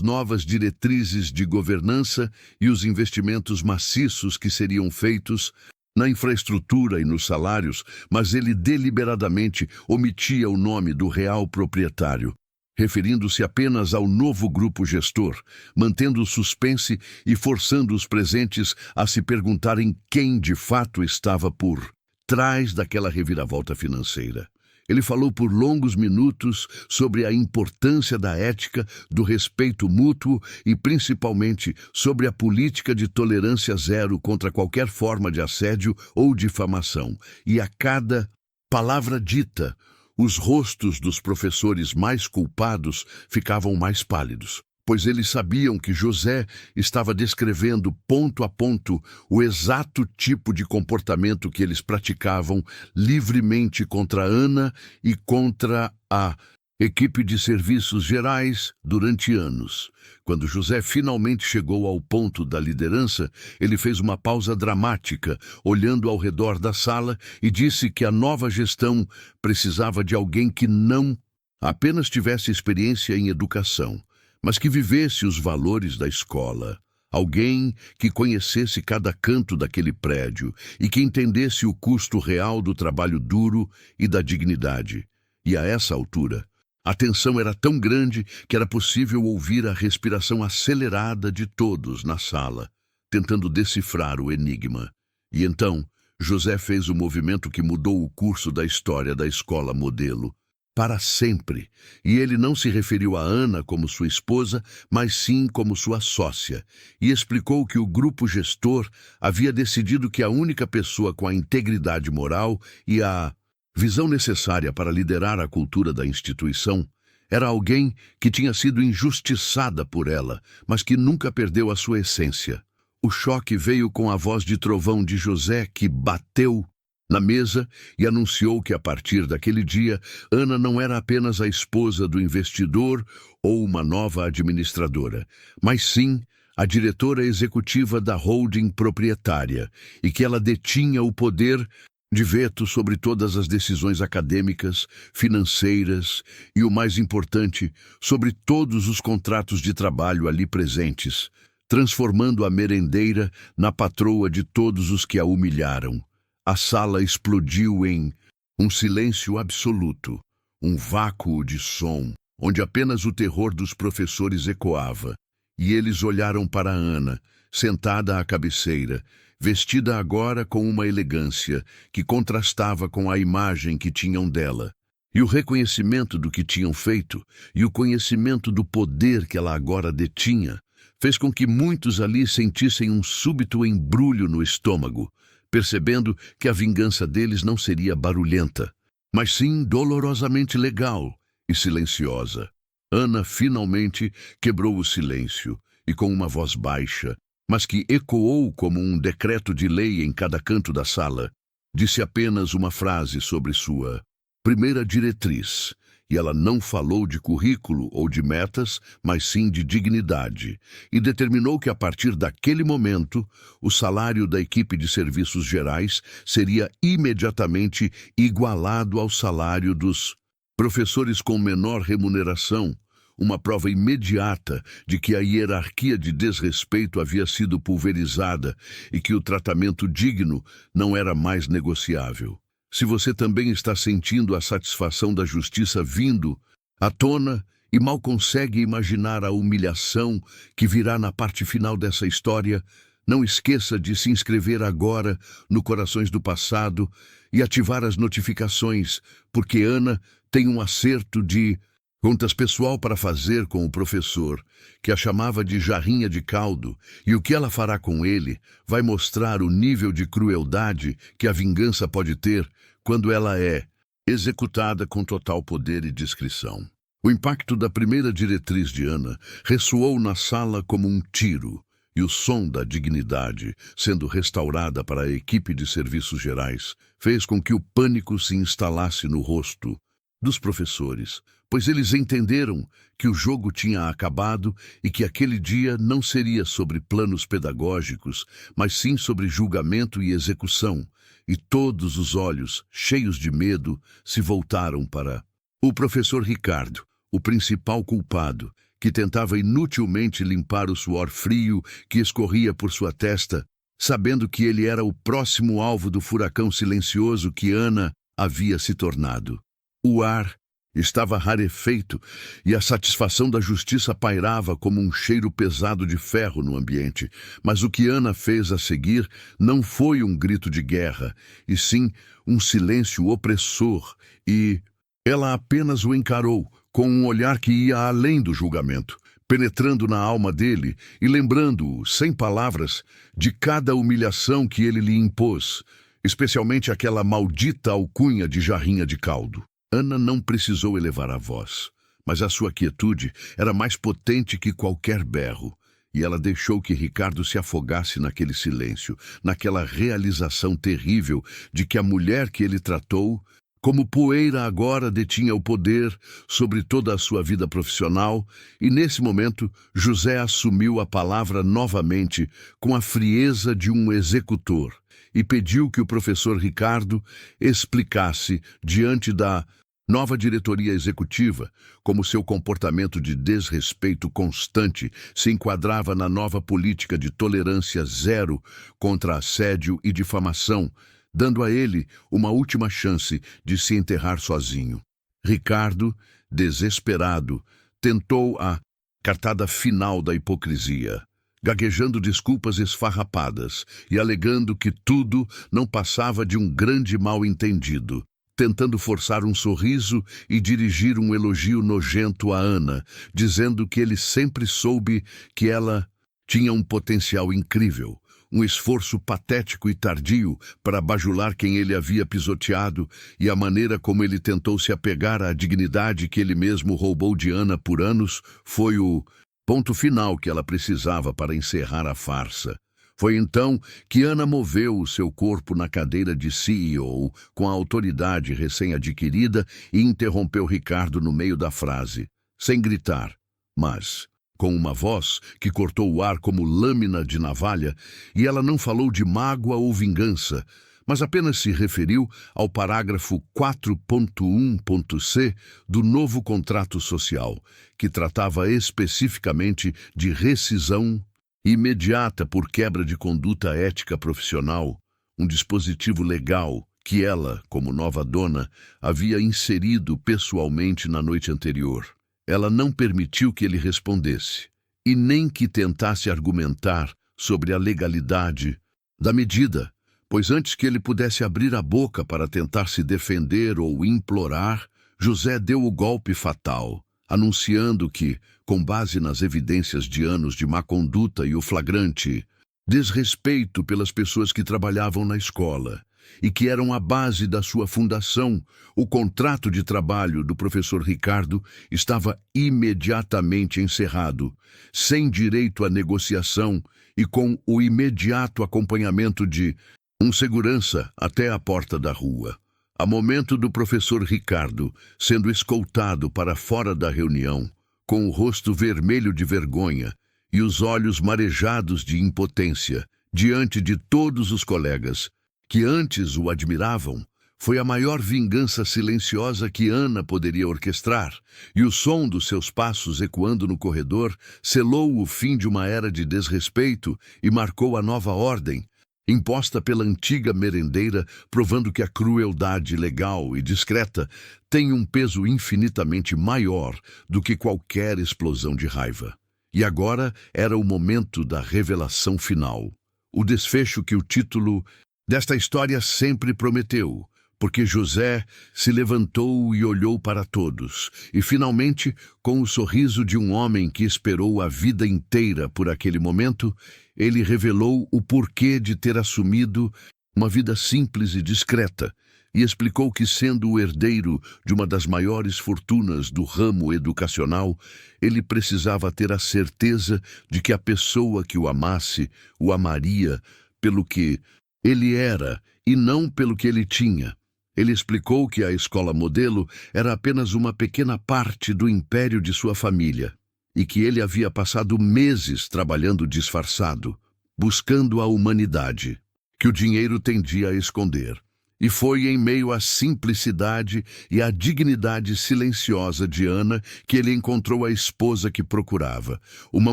novas diretrizes de governança e os investimentos maciços que seriam feitos na infraestrutura e nos salários, mas ele deliberadamente omitia o nome do real proprietário, referindo-se apenas ao novo grupo gestor, mantendo o suspense e forçando os presentes a se perguntarem quem de fato estava por trás daquela reviravolta financeira. Ele falou por longos minutos sobre a importância da ética, do respeito mútuo e, principalmente, sobre a política de tolerância zero contra qualquer forma de assédio ou difamação. E a cada palavra dita, os rostos dos professores mais culpados ficavam mais pálidos, pois eles sabiam que José estava descrevendo ponto a ponto o exato tipo de comportamento que eles praticavam livremente contra Ana e contra a equipe de serviços gerais durante anos. Quando José finalmente chegou ao ponto da liderança, ele fez uma pausa dramática, olhando ao redor da sala, e disse que a nova gestão precisava de alguém que não apenas tivesse experiência em educação, mas que vivesse os valores da escola. Alguém que conhecesse cada canto daquele prédio e que entendesse o custo real do trabalho duro e da dignidade. E a essa altura, a tensão era tão grande que era possível ouvir a respiração acelerada de todos na sala, tentando decifrar o enigma. E então, José fez o movimento que mudou o curso da história da escola modelo, para sempre. E ele não se referiu a Ana como sua esposa, mas sim como sua sócia, e explicou que o grupo gestor havia decidido que a única pessoa com a integridade moral e a visão necessária para liderar a cultura da instituição era alguém que tinha sido injustiçada por ela, mas que nunca perdeu a sua essência. O choque veio com a voz de trovão de José, que bateu na mesa e anunciou que, a partir daquele dia, Ana não era apenas a esposa do investidor ou uma nova administradora, mas sim a diretora executiva da holding proprietária, e que ela detinha o poder de veto sobre todas as decisões acadêmicas, financeiras e, o mais importante, sobre todos os contratos de trabalho ali presentes, transformando a merendeira na patroa de todos os que a humilharam. A sala explodiu em um silêncio absoluto, um vácuo de som, onde apenas o terror dos professores ecoava, e eles olharam para Ana, sentada à cabeceira, vestida agora com uma elegância que contrastava com a imagem que tinham dela. E o reconhecimento do que tinham feito e o conhecimento do poder que ela agora detinha fez com que muitos ali sentissem um súbito embrulho no estômago, percebendo que a vingança deles não seria barulhenta, mas sim dolorosamente legal e silenciosa. Ana finalmente quebrou o silêncio e, com uma voz baixa, mas que ecoou como um decreto de lei em cada canto da sala, disse apenas uma frase sobre sua primeira diretriz, e ela não falou de currículo ou de metas, mas sim de dignidade, e determinou que, a partir daquele momento, o salário da equipe de serviços gerais seria imediatamente igualado ao salário dos professores com menor remuneração, uma prova imediata de que a hierarquia de desrespeito havia sido pulverizada e que o tratamento digno não era mais negociável. Se você também está sentindo a satisfação da justiça vindo à tona e mal consegue imaginar a humilhação que virá na parte final dessa história, Não esqueça de se inscrever agora no Corações do Passado e ativar as notificações, porque Ana tem um acerto de contas pessoal para fazer com o professor, que a chamava de jarrinha de caldo, e o que ela fará com ele vai mostrar o nível de crueldade que a vingança pode ter quando ela é executada com total poder e discrição. O impacto da primeira diretriz de Ana ressoou na sala como um tiro, e o som da dignidade, sendo restaurada para a equipe de serviços gerais, fez com que o pânico se instalasse no rosto dos professores, pois eles entenderam que o jogo tinha acabado e que aquele dia não seria sobre planos pedagógicos, mas sim sobre julgamento e execução, e todos os olhos, cheios de medo, se voltaram para o professor Ricardo, o principal culpado, que tentava inutilmente limpar o suor frio que escorria por sua testa, sabendo que ele era o próximo alvo do furacão silencioso que Ana havia se tornado. O ar estava rarefeito e a satisfação da justiça pairava como um cheiro pesado de ferro no ambiente. Mas o que Ana fez a seguir não foi um grito de guerra, e sim um silêncio opressor, e ela apenas o encarou com um olhar que ia além do julgamento, penetrando na alma dele e lembrando-o, sem palavras, de cada humilhação que ele lhe impôs, especialmente aquela maldita alcunha de jarrinha de caldo. Ana não precisou elevar a voz, mas a sua quietude era mais potente que qualquer berro, e ela deixou que Ricardo se afogasse naquele silêncio, naquela realização terrível de que a mulher que ele tratou como poeira agora detinha o poder sobre toda a sua vida profissional, e nesse momento José assumiu a palavra novamente com a frieza de um executor e pediu que o professor Ricardo explicasse diante da nova diretoria executiva como seu comportamento de desrespeito constante se enquadrava na nova política de tolerância zero contra assédio e difamação, dando a ele uma última chance de se enterrar sozinho. Ricardo, desesperado, tentou a cartada final da hipocrisia, gaguejando desculpas esfarrapadas e alegando que tudo não passava de um grande mal-entendido, tentando forçar um sorriso e dirigir um elogio nojento a Ana, dizendo que ele sempre soube que ela tinha um potencial incrível, um esforço patético e tardio para bajular quem ele havia pisoteado e a maneira como ele tentou se apegar à dignidade que ele mesmo roubou de Ana por anos foi o ponto final que ela precisava para encerrar a farsa. Foi então que Ana moveu o seu corpo na cadeira de CEO com a autoridade recém-adquirida e interrompeu Ricardo no meio da frase, sem gritar, mas com uma voz que cortou o ar como lâmina de navalha, e ela não falou de mágoa ou vingança, mas apenas se referiu ao parágrafo 4.1.c do novo contrato social, que tratava especificamente de rescisão imediata por quebra de conduta ética profissional, um dispositivo legal que ela, como nova dona, havia inserido pessoalmente na noite anterior. Ela não permitiu que ele respondesse, e nem que tentasse argumentar sobre a legalidade da medida, pois antes que ele pudesse abrir a boca para tentar se defender ou implorar, José deu o golpe fatal, anunciando que, com base nas evidências de anos de má conduta e o flagrante desrespeito pelas pessoas que trabalhavam na escola, e que eram a base da sua fundação, o contrato de trabalho do professor Ricardo estava imediatamente encerrado, sem direito à negociação e com o imediato acompanhamento de um segurança até a porta da rua. A momento do professor Ricardo sendo escoltado para fora da reunião, com o rosto vermelho de vergonha e os olhos marejados de impotência, diante de todos os colegas que antes o admiravam, foi a maior vingança silenciosa que Ana poderia orquestrar, e o som dos seus passos ecoando no corredor selou o fim de uma era de desrespeito e marcou a nova ordem, imposta pela antiga merendeira, provando que a crueldade legal e discreta tem um peso infinitamente maior do que qualquer explosão de raiva. E agora era o momento da revelação final. O desfecho que o título desta história sempre prometeu, porque José se levantou e olhou para todos, e finalmente, com o sorriso de um homem que esperou a vida inteira por aquele momento, ele revelou o porquê de ter assumido uma vida simples e discreta, e explicou que, sendo o herdeiro de uma das maiores fortunas do ramo educacional, ele precisava ter a certeza de que a pessoa que o amasse o amaria pelo que ele era e não pelo que ele tinha. Ele explicou que a escola modelo era apenas uma pequena parte do império de sua família e que ele havia passado meses trabalhando disfarçado, buscando a humanidade que o dinheiro tendia a esconder. E foi em meio à simplicidade e à dignidade silenciosa de Ana que ele encontrou a esposa que procurava, uma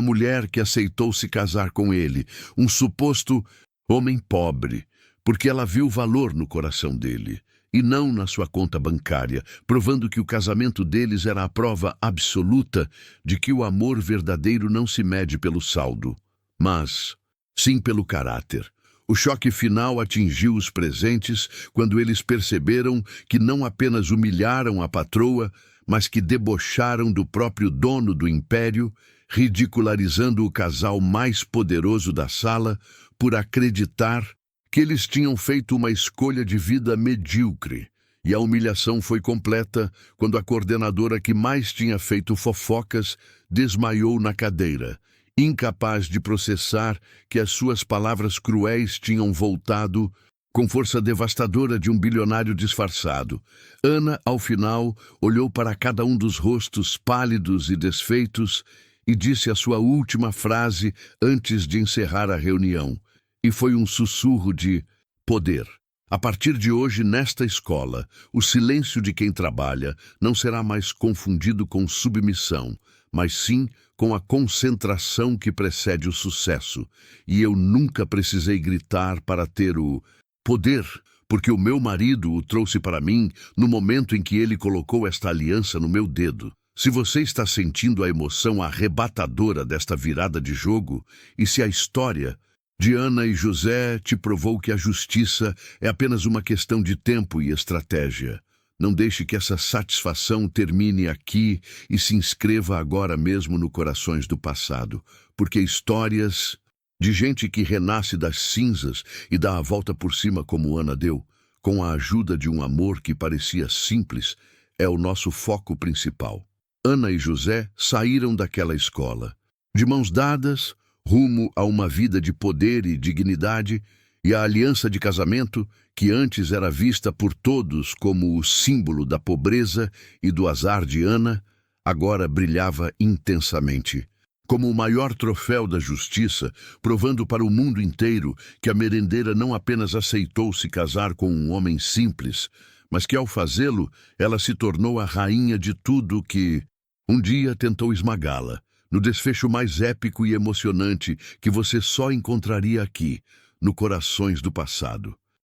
mulher que aceitou se casar com ele, um suposto homem pobre, porque ela viu valor no coração dele e não na sua conta bancária, provando que o casamento deles era a prova absoluta de que o amor verdadeiro não se mede pelo saldo, mas sim pelo caráter. O choque final atingiu os presentes quando eles perceberam que não apenas humilharam a patroa, mas que debocharam do próprio dono do império, ridicularizando o casal mais poderoso da sala por acreditar que eles tinham feito uma escolha de vida medíocre. E a humilhação foi completa quando a coordenadora que mais tinha feito fofocas desmaiou na cadeira, incapaz de processar que as suas palavras cruéis tinham voltado com força devastadora de um bilionário disfarçado. Ana, ao final, olhou para cada um dos rostos pálidos e desfeitos e disse a sua última frase antes de encerrar a reunião. E foi um sussurro de poder. A partir de hoje, nesta escola, o silêncio de quem trabalha não será mais confundido com submissão, mas sim com a concentração que precede o sucesso. E eu nunca precisei gritar para ter o poder, porque o meu marido o trouxe para mim no momento em que ele colocou esta aliança no meu dedo. Se você está sentindo a emoção arrebatadora desta virada de jogo, e se a história de Ana e José te provou que a justiça é apenas uma questão de tempo e estratégia, não deixe que essa satisfação termine aqui e se inscreva agora mesmo no Corações do Passado, porque histórias de gente que renasce das cinzas e dá a volta por cima como Ana deu, com a ajuda de um amor que parecia simples, é o nosso foco principal. Ana e José saíram daquela escola, de mãos dadas, rumo a uma vida de poder e dignidade, e a aliança de casamento, que antes era vista por todos como o símbolo da pobreza e do azar de Ana, agora brilhava intensamente, como o maior troféu da justiça, provando para o mundo inteiro que a merendeira não apenas aceitou se casar com um homem simples, mas que ao fazê-lo, ela se tornou a rainha de tudo que um dia tentou esmagá-la, no desfecho mais épico e emocionante que você só encontraria aqui, no Corações do Passado.